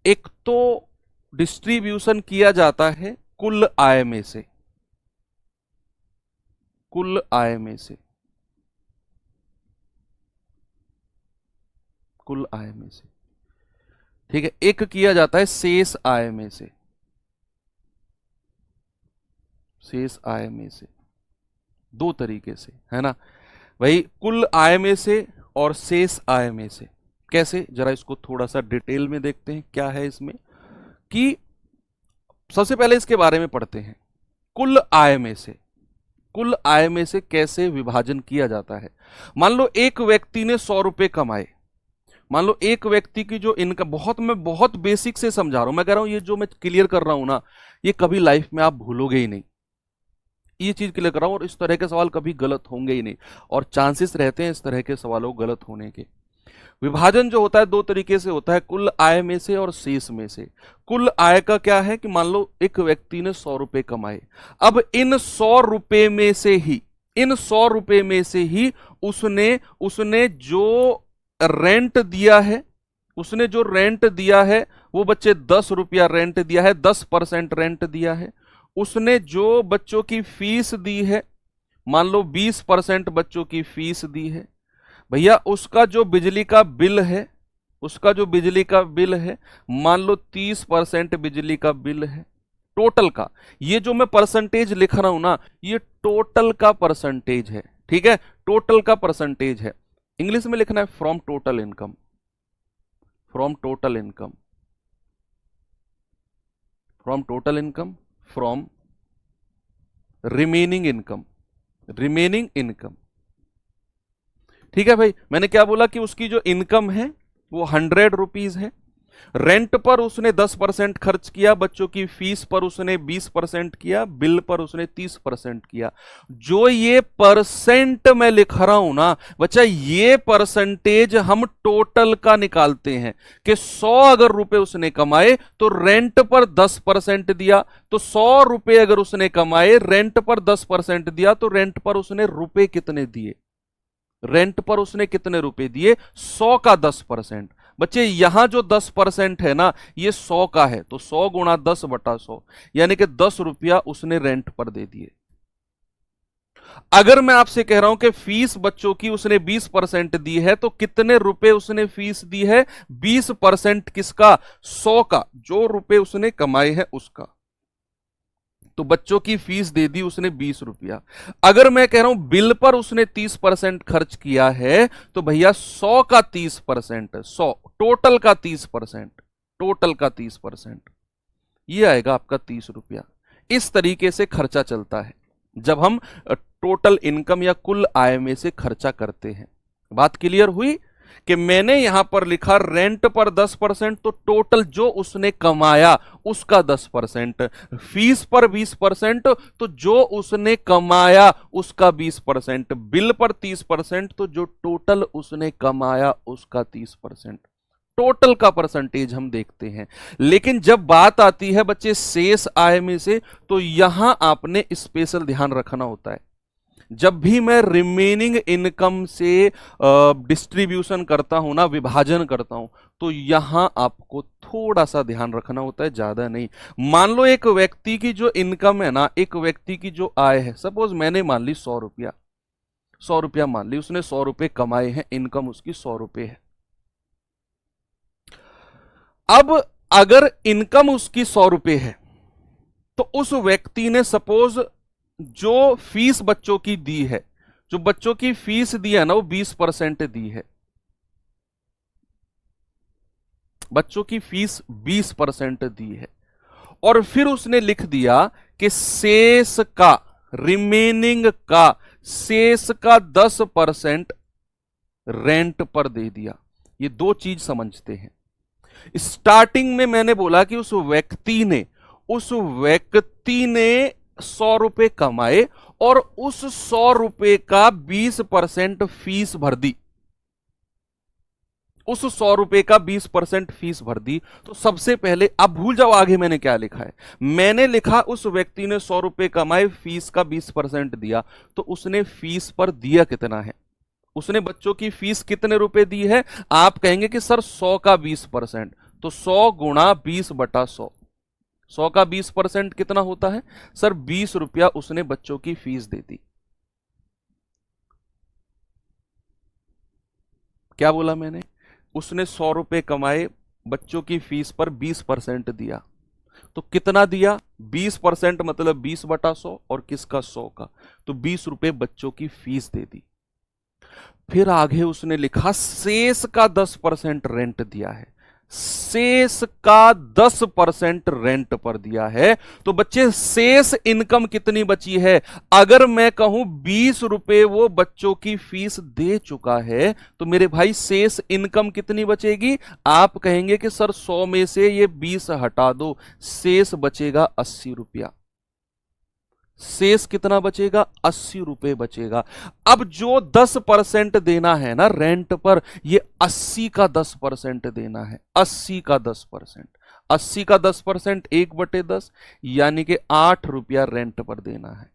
एक तो डिस्ट्रीब्यूशन किया जाता है कुल आय में से, कुल आय में से, कुल आय में से, ठीक है। एक किया जाता है शेष आय में से, शेष आय में से, दो तरीके से, है ना भाई, कुल आय में से और शेष आय में से। कैसे? जरा इसको थोड़ा सा डिटेल में देखते हैं क्या है इसमें। कि सबसे पहले इसके बारे में पढ़ते हैं। कुल आय में से, कुल आय में से कैसे विभाजन किया जाता है। मान लो एक व्यक्ति ने 100 रुपए कमाए। मान लो एक व्यक्ति की जो इनकम, मैं बहुत बेसिक से समझा रहा हूं, मैं कह रहा हूं ये जो मैं क्लियर कर रहा हूं ना, ये कभी लाइफ में आप भूलोगे ही नहीं। ये चीज क्लियर कर रहा हूं, और इस तरह के सवाल कभी गलत होंगे ही नहीं, और चांसेस रहते हैं इस तरह के सवालों गलत होने के। विभाजन जो होता है दो तरीके से होता है, कुल आय में से और शेष में से। कुल आय का क्या है कि मान लो एक व्यक्ति ने 100 रुपए कमाए। अब इन 100 रुपए में से ही, इन 100 रुपए में से ही उसने उसने जो रेंट दिया है, उसने जो रेंट दिया है वो बच्चे 10 रुपया रेंट दिया है, 10% रेंट दिया है। उसने जो बच्चों की फीस दी है, मान लो 20% बच्चों की फीस दी है। भैया उसका जो बिजली का बिल है, उसका जो बिजली का बिल है, मान लो 30% बिजली का बिल है टोटल का। ये जो मैं परसेंटेज लिख रहा हूं ना, ये टोटल का परसेंटेज है, ठीक है, टोटल का परसेंटेज है। इंग्लिश में लिखना है from total income, from total income, from total income, from remaining income, remaining income. ठीक है भाई, मैंने क्या बोला कि उसकी जो इनकम है वो 100 रुपीज है। रेंट पर उसने 10% खर्च किया, बच्चों की फीस पर उसने 20% किया, बिल पर उसने 30% किया। जो ये परसेंट मैं लिख रहा हूं ना बच्चा, ये परसेंटेज हम टोटल का निकालते हैं कि 100 अगर रुपए उसने कमाए तो रेंट पर 10% दिया, तो 100 रुपए अगर उसने कमाए, रेंट पर 10% दिया, तो रेंट पर उसने रुपए कितने दिए, रेंट पर उसने कितने रुपए दिए, 100 का 10%। बच्चे यहां जो 10% है ना, ये 100 का है, तो 100 गुणा 10/100, यानी कि 10 रुपया उसने रेंट पर दे दिए। अगर मैं आपसे कह रहा हूं कि फीस बच्चों की उसने 20% दी है, तो कितने रुपए उसने फीस दी है, 20% किसका, 100 का, जो रुपए उसने कमाए हैं उसका। तो बच्चों की फीस दे दी उसने 20 रुपया। अगर मैं कह रहा हूं बिल पर उसने 30% खर्च किया है, तो भैया 100 का 30%, 100 टोटल का 30%, टोटल का 30%, ये आएगा आपका 30 रुपया। इस तरीके से खर्चा चलता है जब हम टोटल इनकम या कुल आय में से खर्चा करते हैं। बात क्लियर हुई कि मैंने यहां पर लिखा रेंट पर 10%, तो टोटल जो उसने कमाया उसका 10%, फीस पर 20%, तो जो उसने कमाया उसका 20%, बिल पर 30%, तो जो टोटल उसने कमाया उसका 30%। टोटल का परसेंटेज हम देखते हैं। लेकिन जब बात आती है बच्चे शेष आय में से, तो यहां आपने स्पेशल ध्यान रखना होता है। जब भी मैं रिमेनिंग इनकम से डिस्ट्रीब्यूशन करता हूं ना, विभाजन करता हूं, तो यहां आपको थोड़ा सा ध्यान रखना होता है, ज्यादा नहीं। मान लो एक व्यक्ति की जो इनकम है ना, एक व्यक्ति की जो आय है, सपोज मैंने मान ली 100 रुपया, 100 रुपया मान ली, उसने 100 रुपए कमाए हैं, इनकम उसकी 100 रुपए है। अब अगर इनकम उसकी 100 रुपए है, तो उस व्यक्ति ने सपोज जो फीस बच्चों की दी है, जो बच्चों की फीस दी है ना, वो 20% दी है। बच्चों की फीस 20% दी है, और फिर उसने लिख दिया कि शेष का, रिमेनिंग का, शेष का 10% रेंट पर दे दिया। ये दो चीज समझते हैं। स्टार्टिंग में मैंने बोला कि उस व्यक्ति ने 100 रुपए कमाए और उस 100 रुपए का 20% फीस भर दी, उस 100 रुपए का 20% फीस भर दी। तो सबसे पहले, अब भूल जाओ आगे मैंने क्या लिखा है। मैंने लिखा उस व्यक्ति ने 100 रुपए कमाए, फीस का 20% दिया। तो उसने फीस पर दिया कितना है? उसने बच्चों की फीस कितने रुपए दी है? आप कहेंगे कि सर 100 का 20%, तो 100 गुणा 20/100, 100 का 20% कितना होता है सर? 20 रुपया उसने बच्चों की फीस दे दी। क्या बोला मैंने? उसने 100 रुपए कमाए, बच्चों की फीस पर 20% दिया। तो कितना दिया? 20% मतलब 20/100, और किसका? 100 का। तो 20 रुपए बच्चों की फीस दे दी। फिर आगे उसने लिखा शेष का 10% रेंट दिया है, शेष का 10% रेंट पर दिया है। तो बच्चे शेष इनकम कितनी बची है? अगर मैं कहूं 20 रुपए वो बच्चों की फीस दे चुका है, तो मेरे भाई शेष इनकम कितनी बचेगी? आप कहेंगे कि सर 100 में से ये 20 हटा दो, शेष बचेगा 80 रुपया। शेष कितना बचेगा? 80 रुपए बचेगा। अब जो 10% देना है ना रेंट पर, ये 80 का 10% देना है, 80 का 10%। 80 का 10% 1/10, यानी कि 8 रुपया रेंट पर देना है।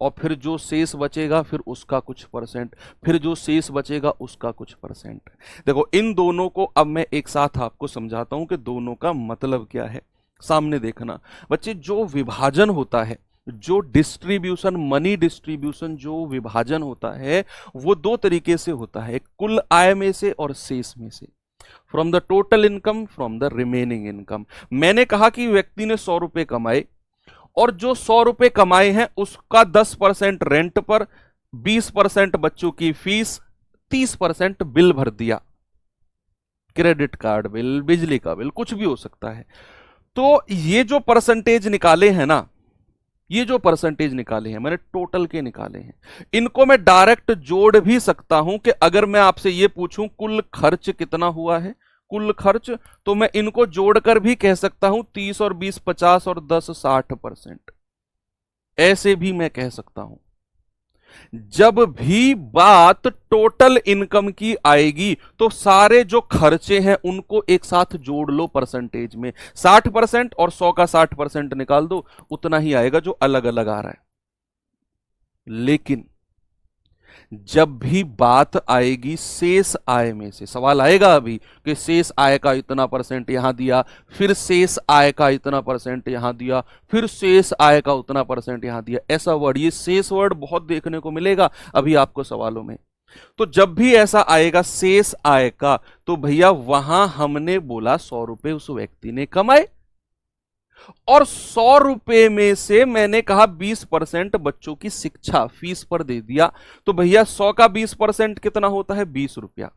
और फिर जो शेष बचेगा, फिर उसका कुछ परसेंट, फिर जो शेष बचेगा उसका कुछ परसेंट। देखो, इन दोनों को अब मैं एक साथ आपको समझाता हूं कि दोनों का मतलब क्या है। सामने देखना बच्चे, जो विभाजन होता है, जो डिस्ट्रीब्यूशन, मनी डिस्ट्रीब्यूशन, जो विभाजन होता है, वो दो तरीके से होता है, कुल आय में से और शेष में से। From the total income, from the remaining income. मैंने कहा कि व्यक्ति ने 100 रुपए कमाए, और जो 100 रुपए कमाए हैं उसका 10% रेंट पर, 20% बच्चों की फीस, 30% बिल भर दिया, क्रेडिट कार्ड बिल, बिजली का बिल, कुछ भी हो सकता है। तो ये जो परसेंटेज निकाले हैं ना, ये जो परसेंटेज निकाले हैं मैंने टोटल के निकाले हैं। इनको मैं डायरेक्ट जोड़ भी सकता हूं कि अगर मैं आपसे ये पूछूं कुल खर्च कितना हुआ है, कुल खर्च, तो मैं इनको जोड़कर भी कह सकता हूं 30 और 20 50 और 10 60%। ऐसे भी मैं कह सकता हूं। जब भी बात टोटल इनकम की आएगी, तो सारे जो खर्चे हैं उनको एक साथ जोड़ लो परसेंटेज में। 60% और 100 का 60% निकाल दो, उतना ही आएगा जो अलग अलग आ रहा है। लेकिन जब भी बात आएगी शेष आय में से, सवाल आएगा अभी कि शेष आय का इतना परसेंट यहां दिया, फिर शेष आय का इतना परसेंट यहां दिया, फिर शेष आय का उतना परसेंट यहां दिया, ऐसा वर्ड, ये शेष वर्ड बहुत देखने को मिलेगा अभी आपको सवालों में। तो जब भी ऐसा आएगा शेष आय का, तो भैया वहां हमने बोला 100 रुपए उस व्यक्ति ने कमाए, और 100 रुपए में से मैंने कहा 20% बच्चों की शिक्षा फीस पर दे दिया। तो भैया 100 का 20% कितना होता है? 20 रुपया।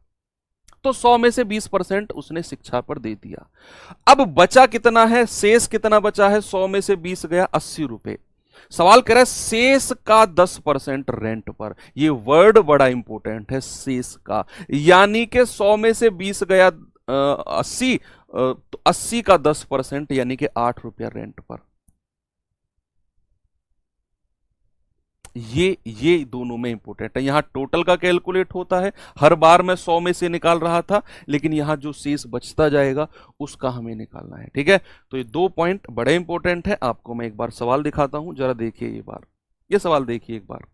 तो 100 में से 20% उसने शिक्षा पर दे दिया। अब बचा कितना है? शेष कितना बचा है? 100 में से 20 गया, 80 रुपए। सवाल कर रहा है शेष का 10% रेंट पर। ये वर्ड बड़ा इंपॉर्टेंट है, शेष का, यानी कि 100 में से 20 गया 80, तो 80 का 10% यानी कि 8 रुपया रेंट पर। ये दोनों में इंपॉर्टेंट है। यहां टोटल का कैलकुलेट होता है, हर बार मैं 100 में से निकाल रहा था, लेकिन यहां जो शेष बचता जाएगा उसका हमें निकालना है। ठीक है, तो ये दो पॉइंट बड़े इंपॉर्टेंट है। आपको मैं एक बार सवाल दिखाता हूं, जरा देखिए ये बार, ये सवाल देखिए एक बार।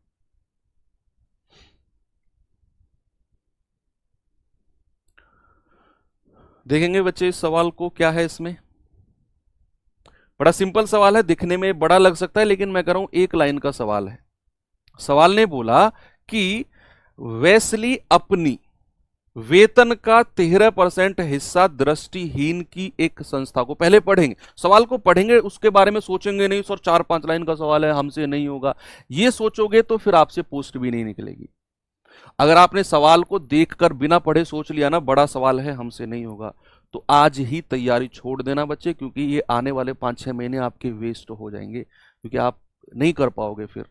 देखेंगे बच्चे इस सवाल को, क्या है इसमें। बड़ा सिंपल सवाल है, दिखने में बड़ा लग सकता है, लेकिन मैं कह रहा हूं एक लाइन का सवाल है। सवाल ने बोला कि वेस्ली अपनी वेतन का 13% हिस्सा दृष्टिहीन की एक संस्था को, पहले पढ़ेंगे सवाल को, पढ़ेंगे उसके बारे में सोचेंगे नहीं सर 4-5 लाइन का सवाल है हमसे नहीं होगा, ये सोचोगे तो फिर आपसे पोस्ट भी नहीं निकलेगी। अगर आपने सवाल को देखकर बिना पढ़े सोच लिया ना बड़ा सवाल है हमसे नहीं होगा, तो आज ही तैयारी छोड़ देना बच्चे, क्योंकि ये आने वाले 5-6 महीने आपके वेस्ट हो जाएंगे, क्योंकि आप नहीं कर पाओगे फिर।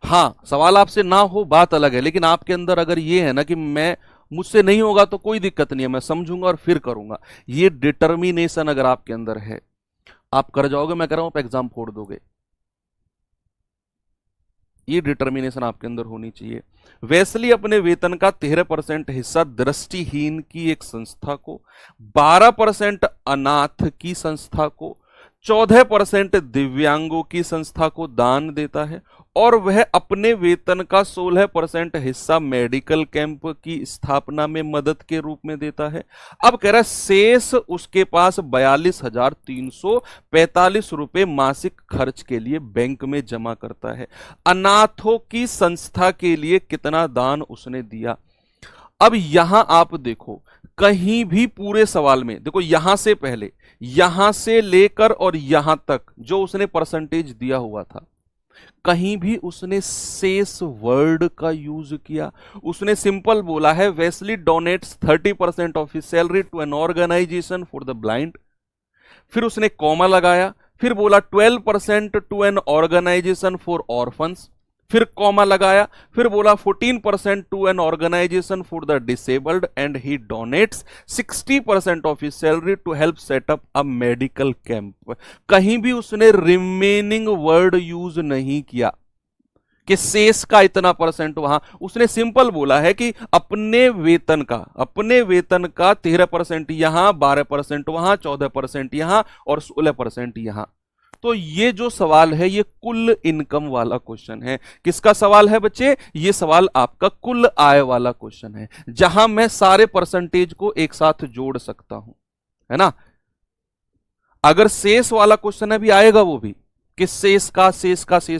हाँ, सवाल आपसे ना हो बात अलग है, लेकिन आपके अंदर अगर ये है ना कि मैं मुझसे नहीं होगा तो कोई दिक्कत नहीं है, मैं समझूंगा और फिर करूंगा, ये डिटर्मिनेशन अगर आपके अंदर है, आप कर जाओगे, मैं कह रहा हूं आप एग्जाम फोड़ दोगे। ये डिटर्मिनेशन आपके अंदर होनी चाहिए। वेस्ली अपने वेतन का 13% हिस्सा दृष्टिहीन की एक संस्था को, 12% अनाथ की संस्था को, 14% दिव्यांगों की संस्था को दान देता है, और वह अपने वेतन का 16% हिस्सा मेडिकल कैंप की स्थापना में मदद के रूप में देता है। अब कह रहा है शेष उसके पास 42,345 रुपए मासिक खर्च के लिए बैंक में जमा करता है। अनाथों की संस्था के लिए कितना दान उसने दिया। अब यहां आप देखो, कहीं भी पूरे सवाल में देखो, यहां से पहले, यहां से लेकर और यहां तक जो उसने परसेंटेज दिया हुआ था, कहीं भी उसने शेष वर्ड का यूज किया। उसने सिंपल बोला है Wesley donates 30% of his salary to an organisation for the blind, फिर उसने कॉमा लगाया, फिर बोला 12% to an organisation for orphans, फिर कॉमा लगाया, फिर बोला 14% to an organisation for the disabled, and he donates 60% of his salary to help set up a medical camp. कहीं भी उसने रिमेनिंग वर्ड यूज नहीं किया कि शेष का इतना परसेंट वहां, उसने सिंपल बोला है कि अपने वेतन का 13% यहां, 12% वहां, 14% यहां और 16% यहां। तो ये जो सवाल है ये कुल इनकम वाला क्वेश्चन है। किसका सवाल है बच्चे? ये सवाल आपका कुल आय वाला क्वेश्चन है, जहां मैं सारे परसेंटेज को एक साथ जोड़ सकता हूं, है ना। अगर शेष वाला क्वेश्चन है भी आएगा, वो भी कि शेष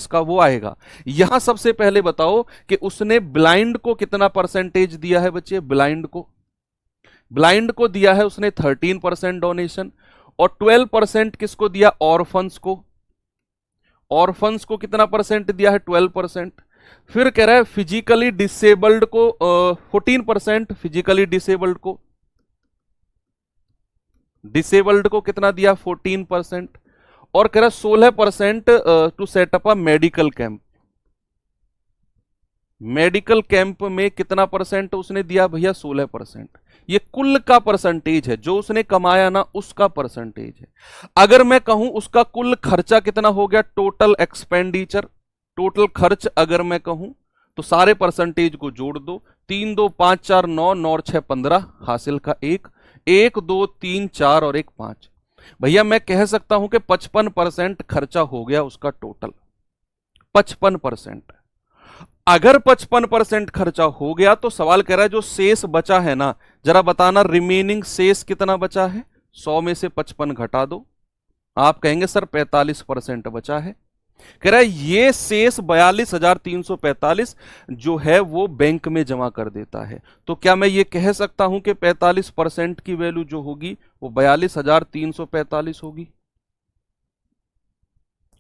का वो आएगा। यहां सबसे पहले बताओ कि उसने ब्लाइंड को कितना परसेंटेज दिया है बच्चे। ब्लाइंड को दिया है उसने 13% डोनेशन, और 12% किसको दिया? ऑर्फन्स को। ऑर्फन्स को कितना परसेंट दिया है? 12%। फिर कह रहा है फिजिकली डिसेबल्ड को 14%, फिजिकली डिसेबल्ड को कितना दिया? 14%। और कह रहा है 16% to set up a medical camp. Medical camp में कितना परसेंट उसने दिया भैया? 16%। ये कुल का परसेंटेज है, जो उसने कमाया ना उसका परसेंटेज है। अगर मैं कहूं उसका कुल खर्चा कितना हो गया, टोटल एक्सपेंडिचर, टोटल खर्च अगर मैं कहूं, तो सारे परसेंटेज को जोड़ दो। 3 2 5 4 9, 9 और 6 15, हासिल का 1, 1 2 3 4 और 1 5। भैया मैं कह सकता हूं कि 55% खर्चा हो गया उसका टोटल। 55%। अगर 55% खर्चा हो गया तो सवाल कह रहा है जो शेष बचा है ना, जरा बताना रिमेनिंग शेष कितना बचा है। 100 में से 55 घटा दो, आप कहेंगे सर 45% बचा है। कह रहा है ये शेष 42,345 जो है वो बैंक में जमा कर देता है। तो क्या मैं ये कह सकता हूं कि 45% की वैल्यू जो होगी वो 42,345 होगी?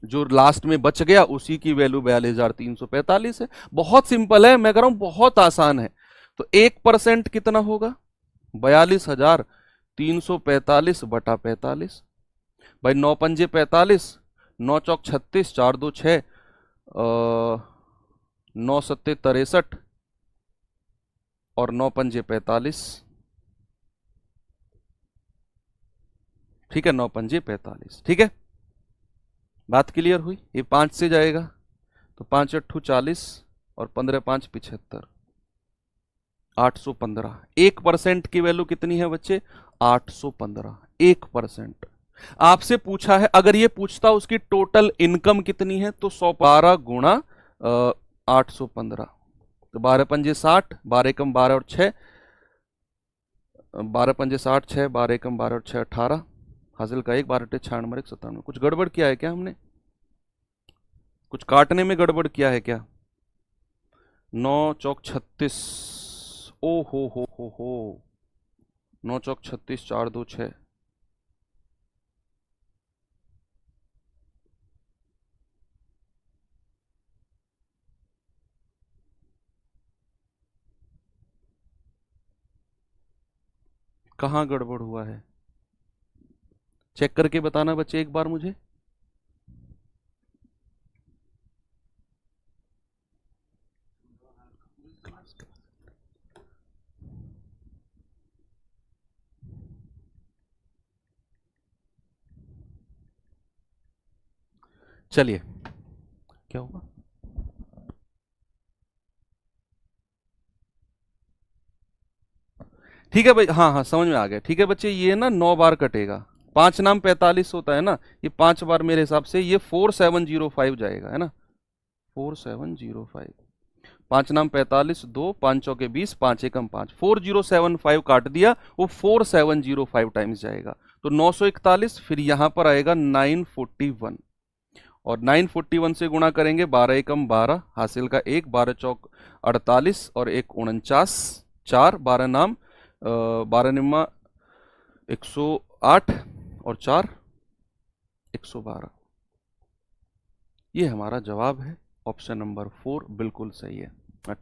जो लास्ट में बच गया उसी की वैल्यू 42,345 है। बहुत सिंपल है, मैं कह रहा हूं बहुत आसान है। तो 1% कितना होगा? 42,345 बटा 45। भाई 9 पंजे 45, 9 चौक 36, 4 2 6, 9 सत्ते 63 और 9 पंजे 45। ठीक है, 9 पंजे 45। ठीक है, बात क्लियर हुई। ये 5 से जाएगा तो 5 अट्ठू 40 और 15 5 75, 815। 1% की वैल्यू कितनी है बच्चे? 815। 1%। आपसे पूछा है, अगर ये पूछता उसकी टोटल इनकम कितनी है, तो 112 गुणा 815, तो 12 पंजे 60, 12 एकम 12 और 6, 12 पंजे 60, 6 12 एकम 12 और 6 18, हासिल का 1, 12 अट्ठे 96, 97। कुछ गड़बड़ किया है क्या हमने? कुछ काटने में गड़बड़ किया है क्या? 9 चौक 36, ओ हो 9 चौक 36, 4 2 6, कहाँ गड़बड़ हुआ है? चेक करके बताना बच्चे एक बार मुझे। चलिए, क्या हुआ? ठीक है भाई, हाँ हाँ समझ में आ गया। ठीक है बच्चे, ये ना 9 बार कटेगा। 5 नाम 45 होता है ना, ये 5 बार मेरे हिसाब से ये 4705 जाएगा, है ना? 4705। 5 नाम 45, 2 5 चौके 20, 5 एकम 5, 4075 काट दिया, वो 4705 टाइम्स जाएगा। तो 941, फिर यहां पर आएगा 941, और 941 से गुणा करेंगे, 12 एकम 12, हासिल का 1, 12 चौक 48, और 1 49, 4, 12 नाम 12 निम्मा 108, और 4 112। ये हमारा जवाब है। ऑप्शन नंबर 4 बिल्कुल सही है।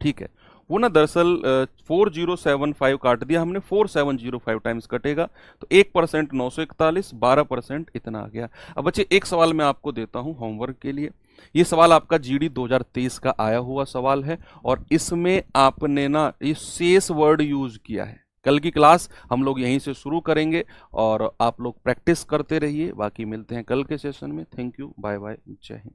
ठीक है, वो ना दरअसल 4075 काट दिया हमने, 4705 टाइम्स कटेगा, तो 1% 941, 12% इतना आ गया। अब बच्चे एक सवाल मैं आपको देता हूं होमवर्क के लिए। ये सवाल आपका जीडी 2023 का आया हुआ सवाल है, और इसमें आपने ना ये शेष वर्ड यूज किया है। कल की क्लास हम लोग यहीं से शुरू करेंगे, और आप लोग प्रैक्टिस करते रहिए। बाकी मिलते हैं कल के सेशन में। थैंक यू, बाय बाय, जय हिंद।